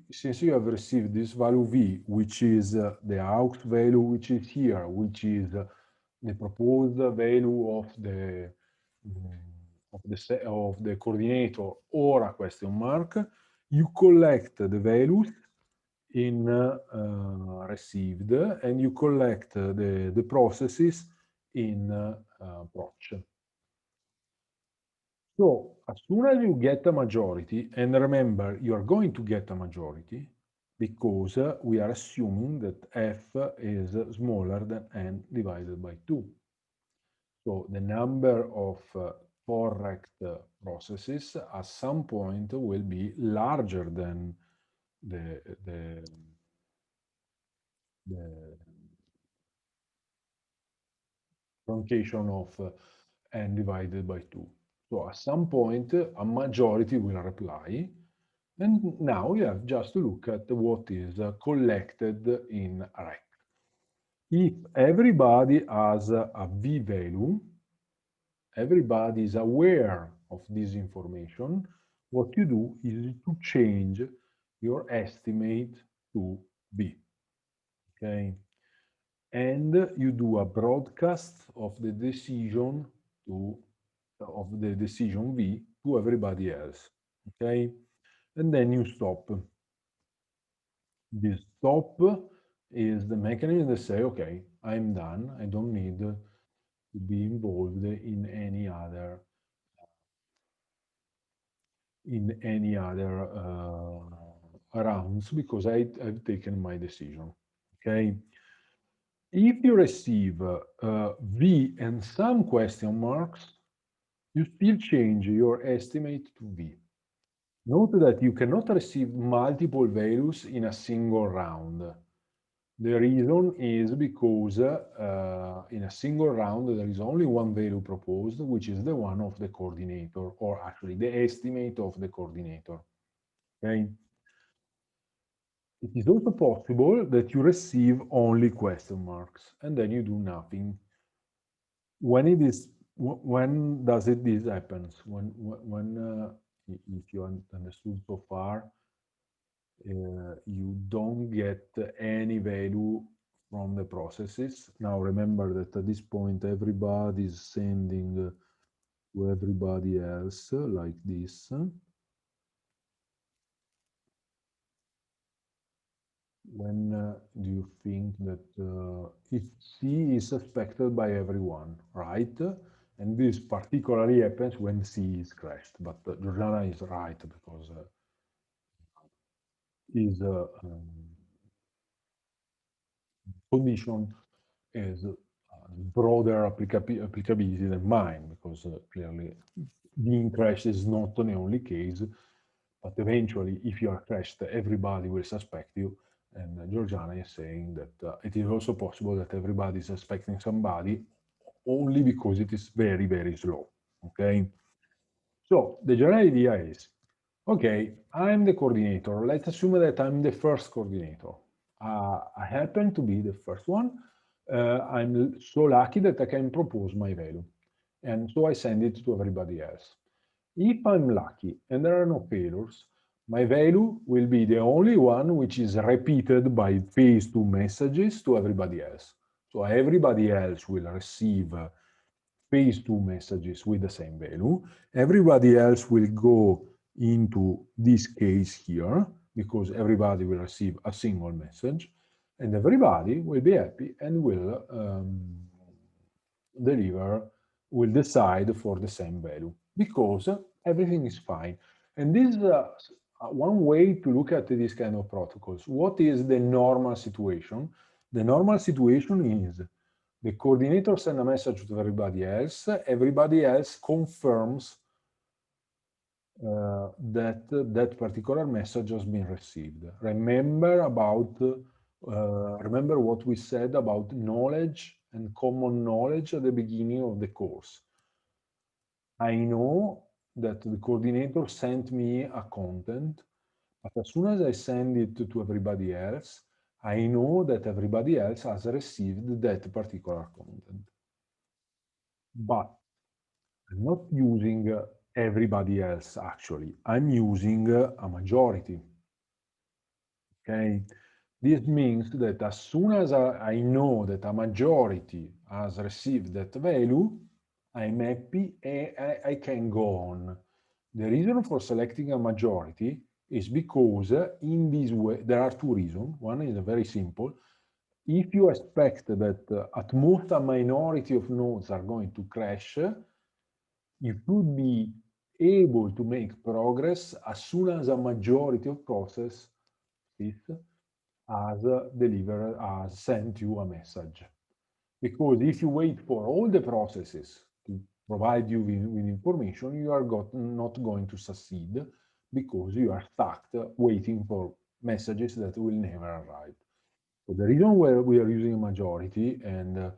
since you have received this value V, which is the aux value, which is here, which is the proposed value of the coordinator or a question mark, you collect the values in received, and you collect the processes in proc. So as soon as you get a majority, and remember, you are going to get a majority because we are assuming that f is smaller than n divided by 2. So the number of correct processes at some point will be larger than the, the, the truncation of n divided by 2. So at some point, a majority will reply. And now you have just to look at what is collected in rec. If everybody has a V value, everybody is aware of this information, what you do is to change your estimate to B. Okay? And you do a broadcast of the decision V to everybody else. Okay? And then you stop. This stop is the mechanism that say, okay, I'm done. I don't need to be involved in any other rounds because I've taken my decision. Okay. If you receive V and some question marks, you still change your estimate to V. Note that you cannot receive multiple values in a single round. The reason is because in a single round, there is only one value proposed, which is the one of the coordinator, or actually the estimate of the coordinator. Okay. It is also possible that you receive only question marks, and then you do nothing. When does this happens? If you understood so far, you don't get any value from the processes. Now remember that at this point everybody is sending to everybody else like this. When do you think that if C is suspected by everyone, right? And this particularly happens when C is crashed, but Giordana is right because is condition is broader applicability than mine, because clearly being crashed is not the only case, but eventually if you are crashed, everybody will suspect you. And Georgiana is saying that it is also possible that everybody is suspecting somebody only because it is very, very slow, okay? So the general idea is, okay, I'm the coordinator. Let's assume that I'm the first coordinator. I happen to be the first one. I'm so lucky that I can propose my value. And so I send it to everybody else. If I'm lucky and there are no failures, my value will be the only one which is repeated by phase two messages to everybody else. So everybody else will receive phase two messages with the same value. Everybody else will go into this case here because everybody will receive a single message, and everybody will be happy and will deliver, will decide for the same value because everything is fine. And this is one way to look at this kind of protocols. What is the normal situation? The normal situation is the coordinator sends a message to everybody else confirms that that particular message has been received. Remember what we said about knowledge and common knowledge at the beginning of the course. I know that the coordinator sent me a content, but as soon as I send it to everybody else, I know that everybody else has received that particular content. But I'm not using everybody else, actually. I'm using a majority. Okay? This means that as soon as I know that a majority has received that value, I'm happy and I can go on. The reason for selecting a majority is because in this way, there are two reasons. One is very simple. If you expect that at most a minority of nodes are going to crash, you could be able to make progress as soon as a majority of processes has sent you a message. Because if you wait for all the processes to provide you with information, you are not going to succeed because you are stuck waiting for messages that will never arrive. So the reason why we are using a majority, and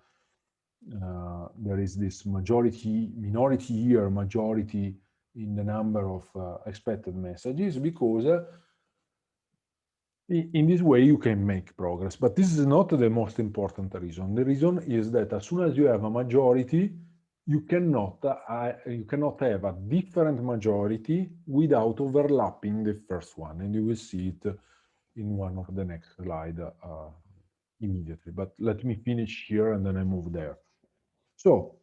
there is this minority here, majority in the number of expected messages, because in this way you can make progress. But this is not the most important reason. The reason is that as soon as you have a majority, you cannot have a different majority without overlapping the first one, and you will see it in one of the next slide immediately. But let me finish here and then I move there. So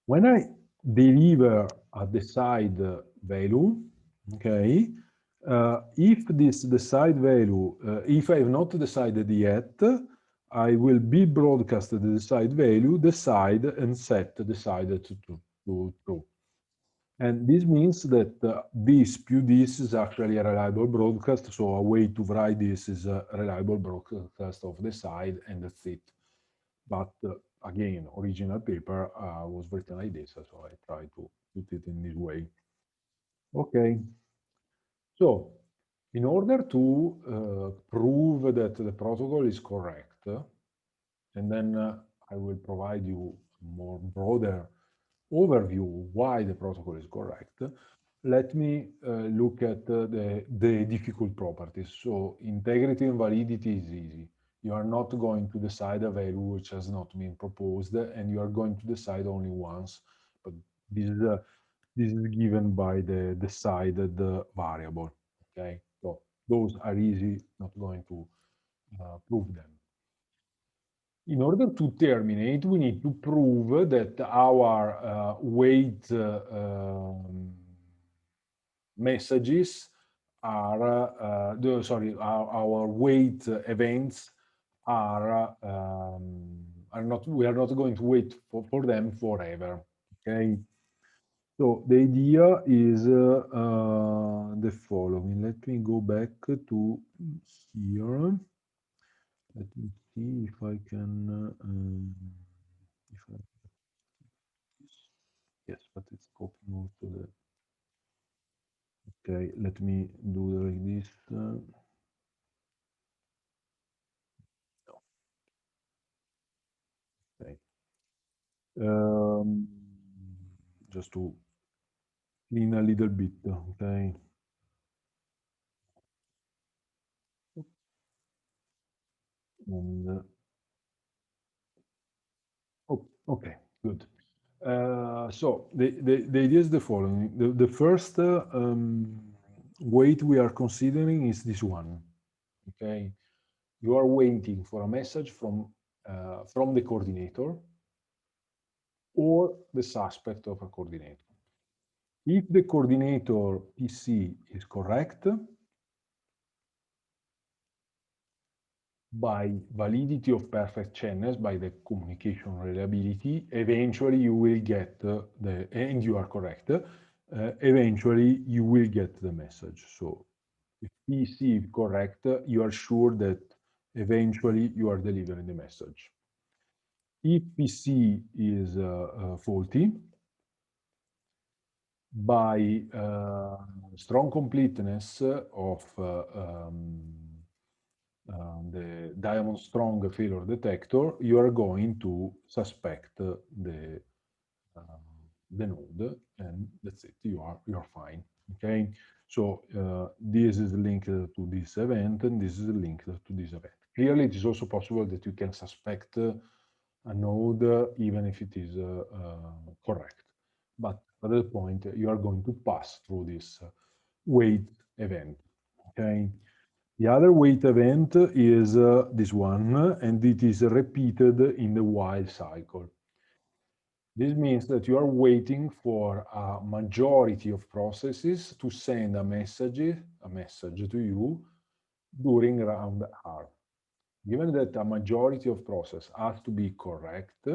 when I deliver a decide value, okay, if this decide value, if I have not decided yet, I will be broadcasted the decide value, decide and set decided to true. And this means that this this is actually a reliable broadcast. So a way to write this is a reliable broadcast of decide, and that's it. But again, original paper was written like this, so I try to put it in this way. Okay, so in order to prove that the protocol is correct, and then I will provide you a more broader overview why the protocol is correct, let me look at the difficult properties. So integrity and validity is easy. You are not going to decide a value which has not been proposed, and you are going to decide only once. But this is given by the decided variable. Okay, so those are easy. Not going to prove them. In order to terminate, we need to prove that our wait messages our wait events are not, we are not going to wait for them forever. Okay, so the idea is the following. Let me go back to here. Let me see if I can, if I, yes, but it's copying also the, okay, let me do like this. Okay. Um, just to clean a little bit, okay. And, oh, okay, good. So the idea is the following. The first weight we are considering is this one, okay? You are waiting for a message from the coordinator or the suspect of a coordinator. If the coordinator PC is correct, by validity of perfect channels, by the communication reliability, eventually you will get and you are correct, eventually you will get the message. So if PC is correct, you are sure that eventually you are delivering the message. If PC is faulty, by strong completeness of the diamond strong failure detector, you are going to suspect the node, and that's it. You're fine. Okay. So this is linked to this event, and this is linked to this event. Clearly, it is also possible that you can suspect a node even if it is correct. But at that point, you are going to pass through this wait event. Okay. The other wait event is this one, and it is repeated in the while cycle. This means that you are waiting for a majority of processes to send a message to you during round R. Given that a majority of process has to be correct,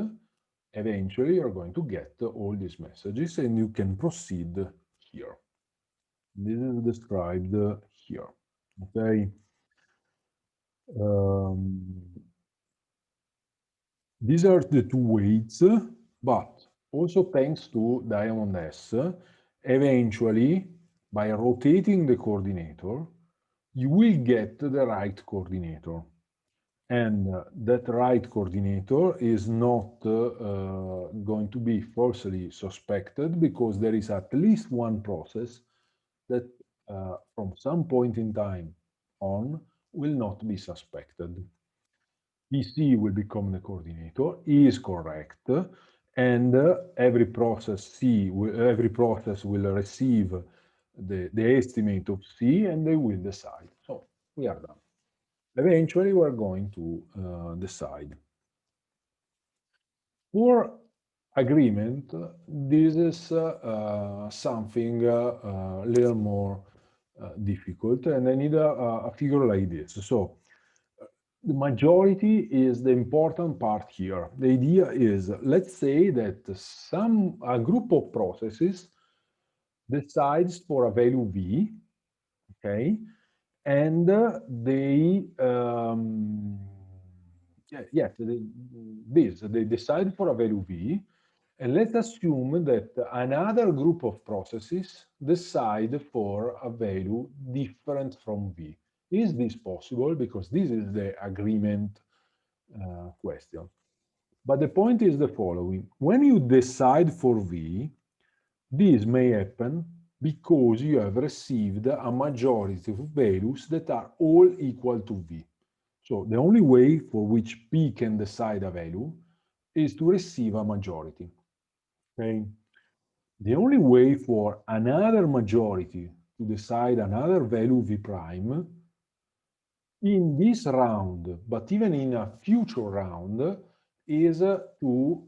eventually you're going to get all these messages and you can proceed here. This is described here. Okay. These are the two weights, but also thanks to Diamond S, eventually, by rotating the coordinator, you will get the right coordinator. And that right coordinator is not going to be falsely suspected because there is at least one process that from some point in time on will not be suspected. PC will become the coordinator, E is correct, and every process every process will receive the estimate of C and they will decide. So we are done. Eventually, we're going to decide. For agreement, this is something a little more difficult, and I need a figure like this. So the majority is the important part here. The idea is, let's say that a group of processes decides for a value V, okay, and they they decide for a value V, and let's assume that another group of processes decide for a value different from V. Is this possible? Because this is the agreement question. But the point is the following. When you decide for V, this may happen because you have received a majority of values that are all equal to V. So the only way for which P can decide a value is to receive a majority. Okay? The only way for another majority to decide another value V prime in this round, but even in a future round, is to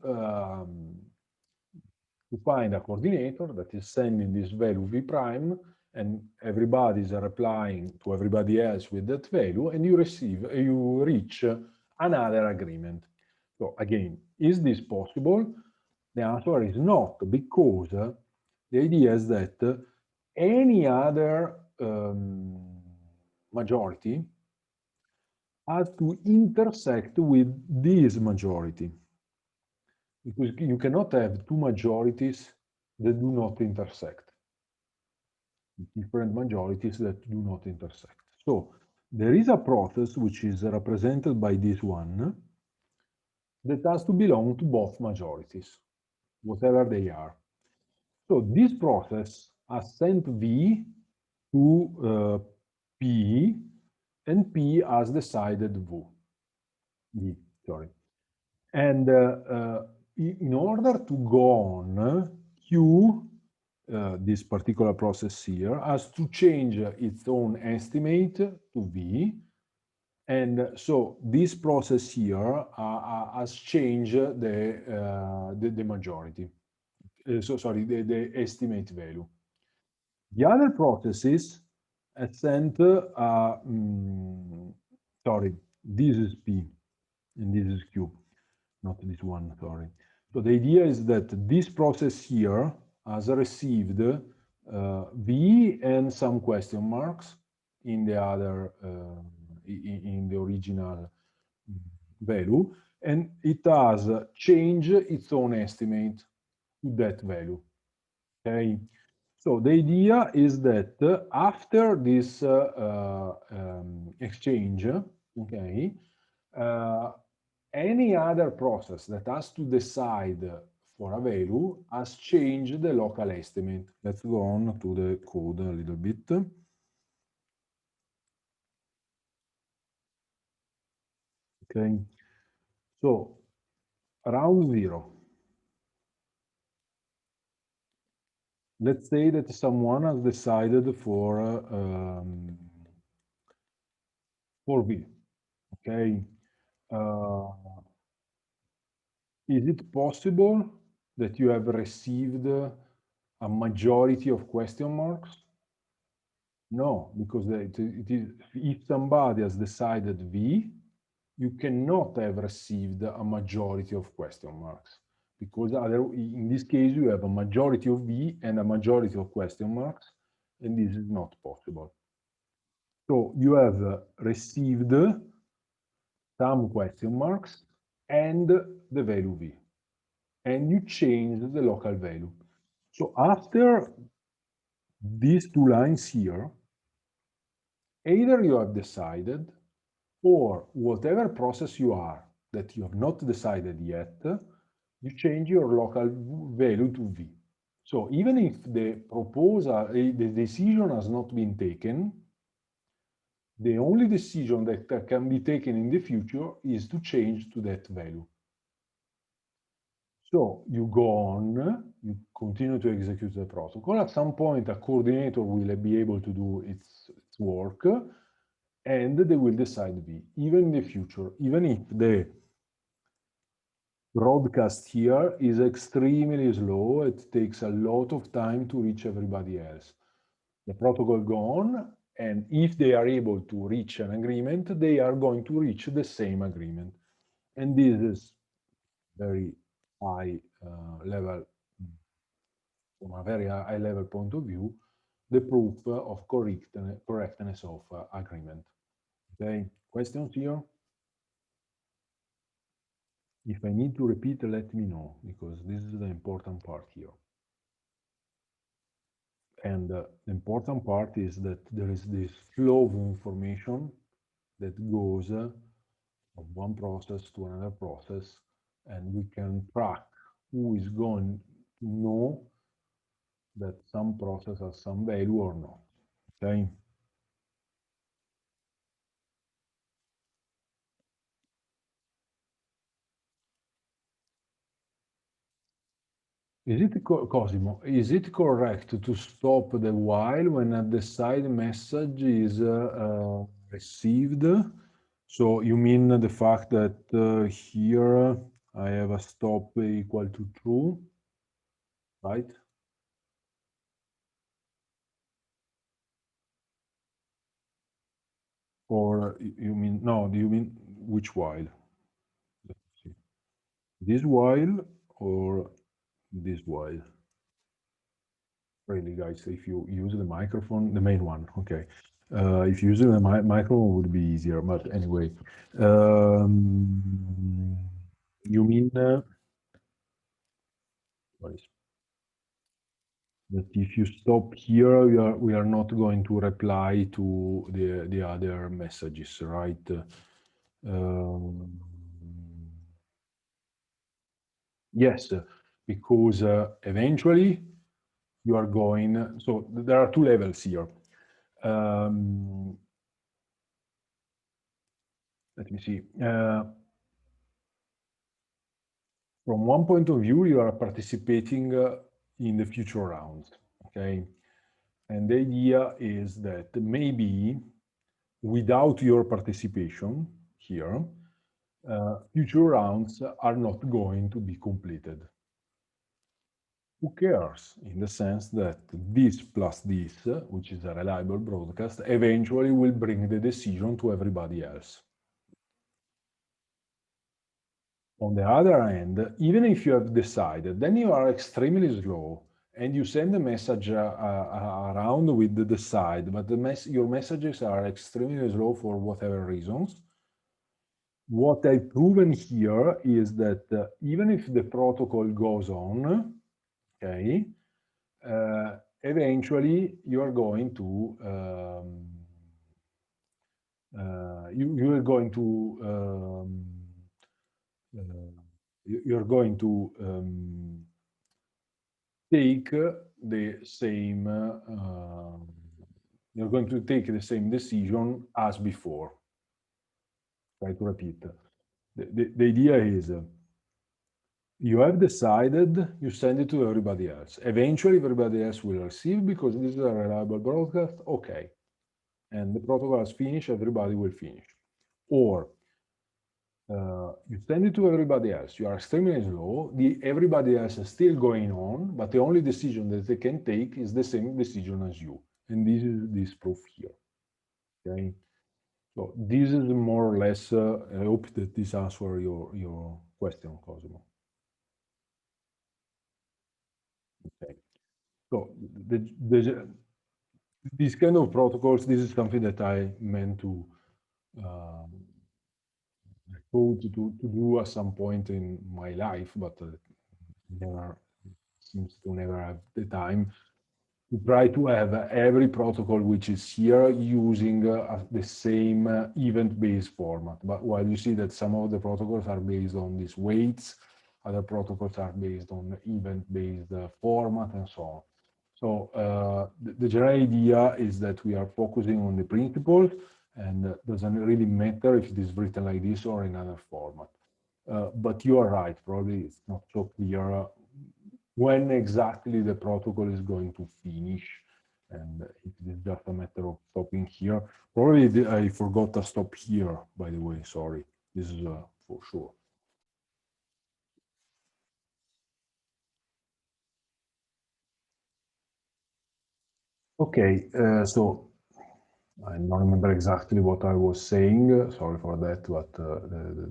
find a coordinator that is sending this value V prime, and everybody is replying to everybody else with that value, and you reach another agreement. So again, is this possible? The answer is not, because the idea is that any other majority has to intersect with this majority. Because you cannot have two majorities that do not intersect. Different majorities that do not intersect. So there is a process which is represented by this one that has to belong to both majorities, whatever they are. So this process has sent V to P, and P has decided V, sorry. And in order to go on, Q, this particular process here, has to change its own estimate to V. And so this process here has changed the majority. So sorry, the estimate value. The other processes have sent, sorry, this is P and this is Q, not this one, sorry. So the idea is that this process here has received V and some question marks in the other, in the original value, and it has changed its own estimate to that value. Okay, so the idea is that after this exchange, okay, any other process that has to decide for a value has changed the local estimate. Let's go on to the code a little bit. Okay, so round zero. Let's say that someone has decided for V. Okay, is it possible that you have received a majority of question marks? No, because it is, if somebody has decided V, you cannot have received a majority of question marks, because in this case you have a majority of V and a majority of question marks, and this is not possible. So you have received some question marks and the value V, and you change the local value. So after these two lines here, either you have decided, or whatever process you are that you have not decided yet, you change your local value to V. So even if the proposal, the decision has not been taken, the only decision that can be taken in the future is to change to that value. So you go on, you continue to execute the protocol. At some point, a coordinator will be able to do its work, and they will decide V, even in the future, even if the broadcast here is extremely slow, it takes a lot of time to reach everybody else. The protocol go on, and if they are able to reach an agreement, they are going to reach the same agreement. And this is very high level, from a very high level point of view, the proof of correctness of agreement. Okay, questions here? If I need to repeat, let me know, because this is the important part here. And the important part is that there is this flow of information that goes from one process to another process, and we can track who is going to know that some process has some value or not. Okay. Is it, Cosimo, is it correct to stop the while when a decide message is received? So you mean the fact that here I have a stop equal to true, right? Or you mean, no, do you mean which while? Let's see. This while or this while? Really, guys, if you use the microphone, the main one, okay. If using a microphone would be easier, but anyway. You mean what is that if you stop here, we are not going to reply to the other messages, right? Um, yes, because eventually you are going. So there are two levels here. Let me see. From one point of view, you are participating in the future rounds, okay? And the idea is that maybe without your participation here, future rounds are not going to be completed. Who cares? In the sense that this plus this, which is a reliable broadcast, eventually will bring the decision to everybody else. On the other hand, even if you have decided, then you are extremely slow and you send a message around with the decide, but your messages are extremely slow for whatever reasons. What I've proven here is that even if the protocol goes on, okay, eventually you are going to you are going to you're going to take the same you're going to take the same decision as before. Try to repeat. The idea is you have decided, you send it to everybody else. Eventually, everybody else will receive because this is a reliable broadcast. Okay. And the protocol has finished, everybody will finish. Or you send it to everybody else. You are extremely slow. Everybody else is still going on, but the only decision that they can take is the same decision as you. And this is this proof here. Okay. So this is more or less. I hope that this answers your question, Cosimo. Okay. So these kind of protocols, this is something that I meant to code to do at some point in my life, but never seems to never have the time to try to have every protocol which is here using the same event-based format. But while you see that some of the protocols are based on these weights, other protocols are based on event-based format and so on. So the general idea is that we are focusing on the principles and it doesn't really matter if it is written like this or in another format. But you are right, probably it's not so clear when exactly the protocol is going to finish. And it is just a matter of stopping here. Probably I forgot to stop here, by the way, sorry. This is for sure. Okay, so I don't remember exactly what I was saying. Sorry for that, but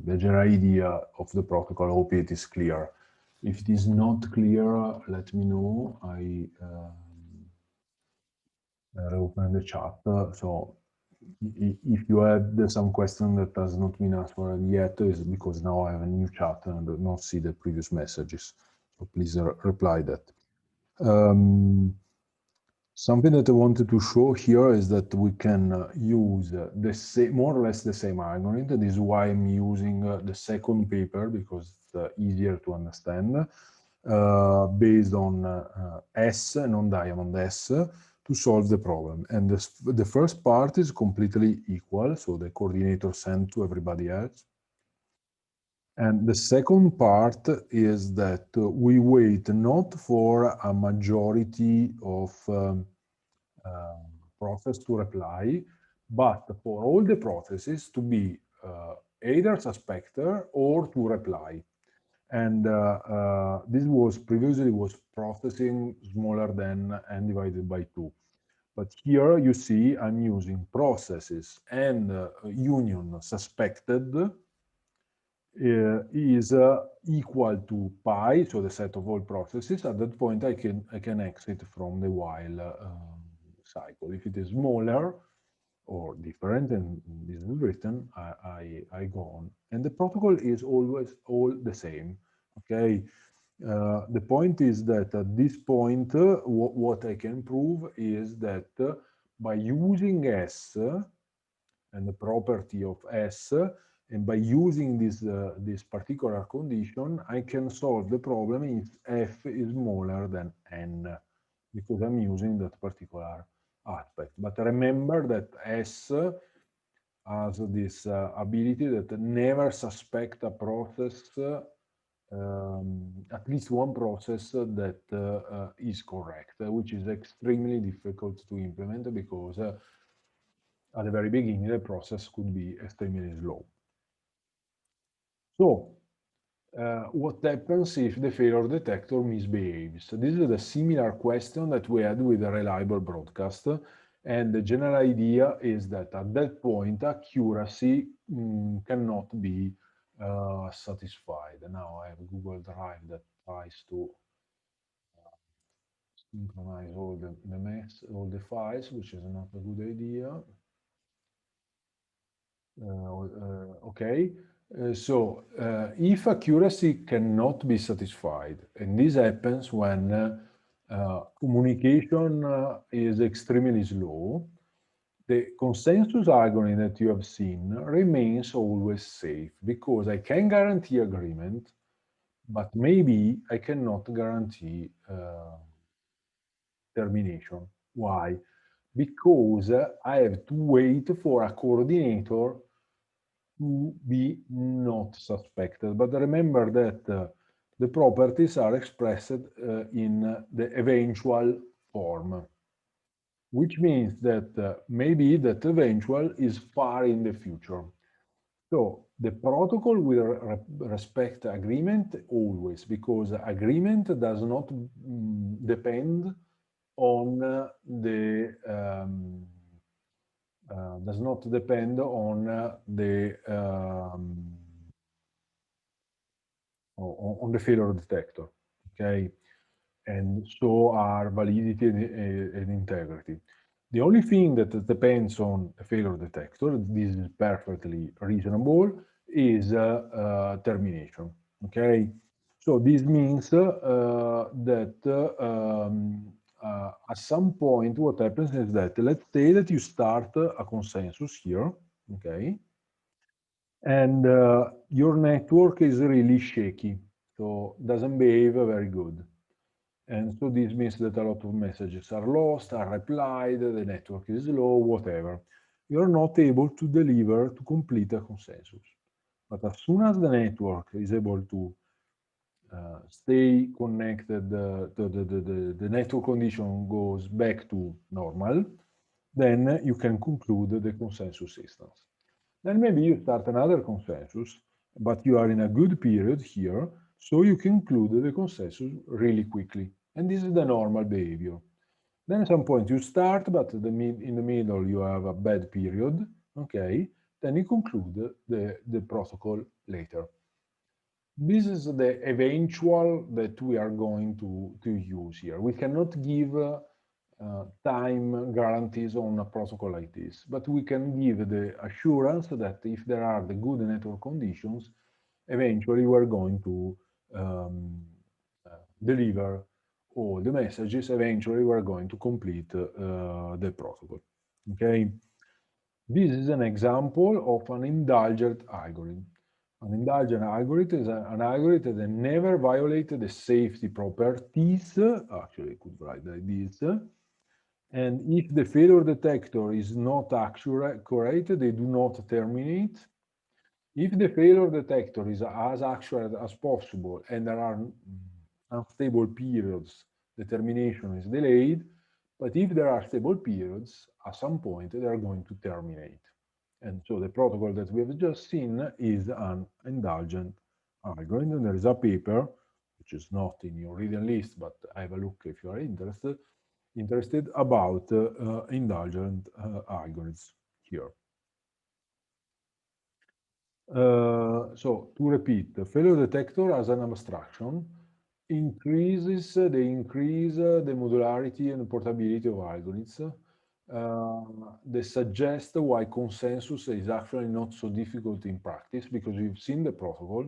the general idea of the protocol, I hope it is clear. If it is not clear, let me know. I reopen the chat. So if you had some question that has not been answered yet, is because now I have a new chat and not see the previous messages. So please reply that. Something that I wanted to show here is that we can use the same, more or less the same algorithm. This is why I'm using the second paper because it's easier to understand, based on S, non-diamond S, to solve the problem. And the first part is completely equal, so the coordinator sent to everybody else. And the second part is that we wait not for a majority of process to reply, but for all the processes to be either suspected or to reply. And this was previously was processing smaller than n divided by 2. But here you see I'm using processes and union suspected is equal to pi, so the set of all processes. At that point, I can exit from the while cycle. If it is smaller, or different, and this is written, I go on. And the protocol is always all the same, okay? The point is that at this point, what I can prove is that by using S and the property of S, and by using this particular condition, I can solve the problem if F is smaller than N, because I'm using that particular aspect. But remember that S has this ability that never suspect a process, at least one process that is correct, which is extremely difficult to implement because at the very beginning the process could be extremely slow. So, what happens if the failure detector misbehaves? This is a similar question that we had with a reliable broadcast, and the general idea is that at that point accuracy cannot be satisfied. Now I have Google Drive that tries to synchronize all the files, which is not a good idea. Okay, so if accuracy cannot be satisfied, and this happens when communication is extremely slow, the consensus algorithm that you have seen remains always safe because I can guarantee agreement, but maybe I cannot guarantee termination. Why? Because I have to wait for a coordinator to be not suspected. But remember that the properties are expressed in the eventual form, which means that maybe that eventual is far in the future. So the protocol will respect agreement always, because agreement does not depend on does not depend on on the failure detector, okay? And so are validity and integrity. The only thing that depends on a failure detector, this is perfectly reasonable, is termination, okay? So this means that at some point what happens is that, let's say that you start a consensus here, okay? And your network is really shaky, so doesn't behave very good. And so this means that a lot of messages are lost, are replied, the network is slow, whatever. You're not able to deliver, to complete a consensus. But as soon as the network is able to stay connected, the network condition goes back to normal, then you can conclude the consensus instance. Then maybe you start another consensus, but you are in a good period here, so you conclude the consensus really quickly. And this is the normal behavior. Then at some point you start, but in the middle you have a bad period, okay? Then you conclude the protocol later. This is the eventual that we are going to use here. We cannot give time guarantees on a protocol like this, but we can give the assurance that if there are the good network conditions, eventually we're going to deliver all the messages. Eventually we're going to complete the protocol, okay? This is an example of an indulgent algorithm. An indulgent algorithm is an algorithm that never violated the safety properties. Actually, I could write like this. And if the failure detector is not accurate, they do not terminate. If the failure detector is as accurate as possible and there are unstable periods, the termination is delayed. But if there are stable periods, at some point they are going to terminate. And so the protocol that we have just seen is an indulgent algorithm. There is a paper, which is not in your reading list, but have a look if you are interested about indulgent algorithms here. So to repeat, the failure detector as an abstraction increases the modularity and portability of algorithms, they suggest why consensus is actually not so difficult in practice, because you've seen the protocol,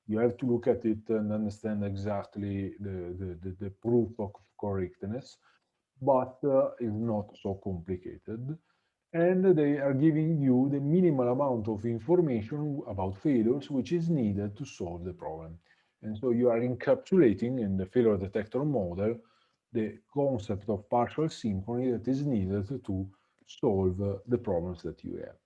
you have to look at it and understand exactly the proof of correctness, but it's not so complicated. And they are giving you the minimal amount of information about failures which is needed to solve the problem. And so you are encapsulating in the failure detector model the concept of partial symphony that is needed to solve the problems that you have.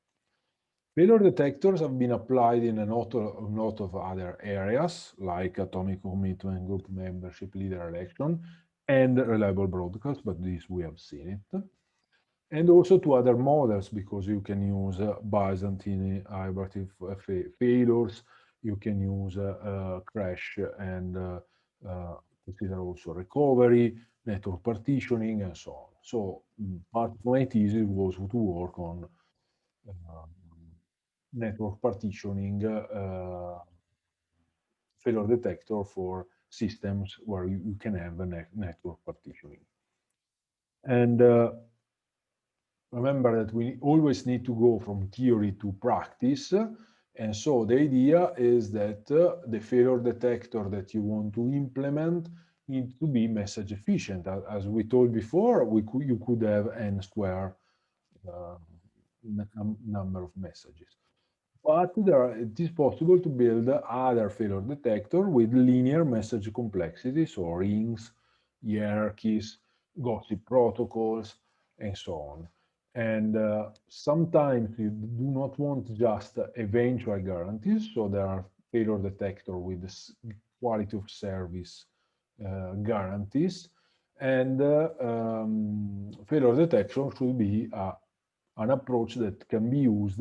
Failure detectors have been applied in a lot of other areas, like atomic commitment, group membership, leader election, and reliable broadcast, but this we have seen it. And also to other models, because you can use Byzantine iterative failures, you can use crash and consider also recovery, network partitioning, and so on. So part of my thesis was to work on um, network partitioning failure detector for systems where you can have a network partitioning. And remember that we always need to go from theory to practice. And so the idea is that the failure detector that you want to implement needs to be message efficient. As we told before, you could have n square uh, number of messages. But it is possible to build other failure detector with linear message complexity, so rings, hierarchies, gossip protocols, and so on. And sometimes you do not want just eventual guarantees, so there are failure detector with quality of service guarantees, and failure detection should be an approach that can be used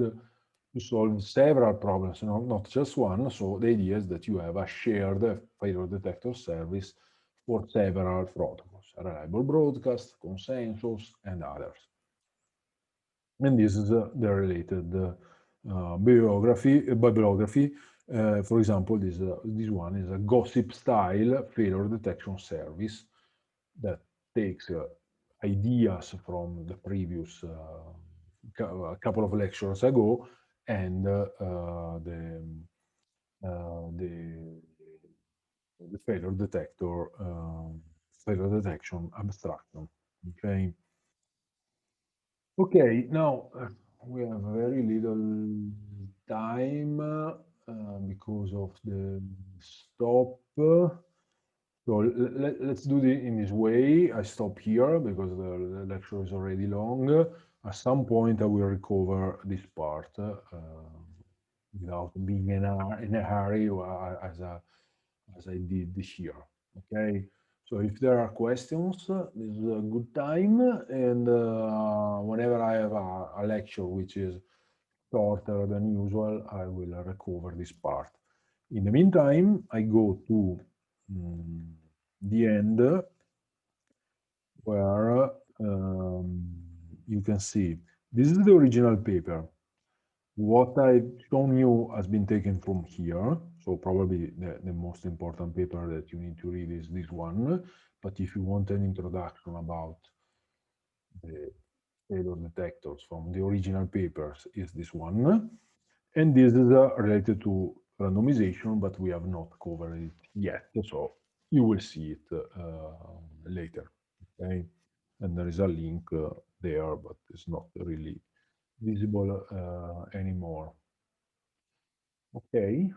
to solve several problems, not just one. So the idea is that you have a shared failure detector service for several protocols, reliable broadcast, consensus, and others. And this is the related bibliography. For example, this one is a gossip style failure detection service that takes ideas from the previous a couple of lectures ago, and the failure detector, failure detection abstraction. Okay. Okay. Now we have very little time because of the stop. So let's do it in this way. I stop here because the lecture is already long. At some point, I will recover this part without being in a hurry as I did this year. Okay. So if there are questions, this is a good time. And whenever I have a lecture which is shorter than usual, I will recover this part. In the meantime, I go to the end where you can see this is the original paper. What I've shown you has been taken from here. So probably the most important paper that you need to read is this one. But if you want an introduction about the failure detectors from the original papers, is this one. And this is related to randomization, but we have not covered it yet. So you will see it later. Okay. And there is a link there, but it's not really visible anymore. Okay.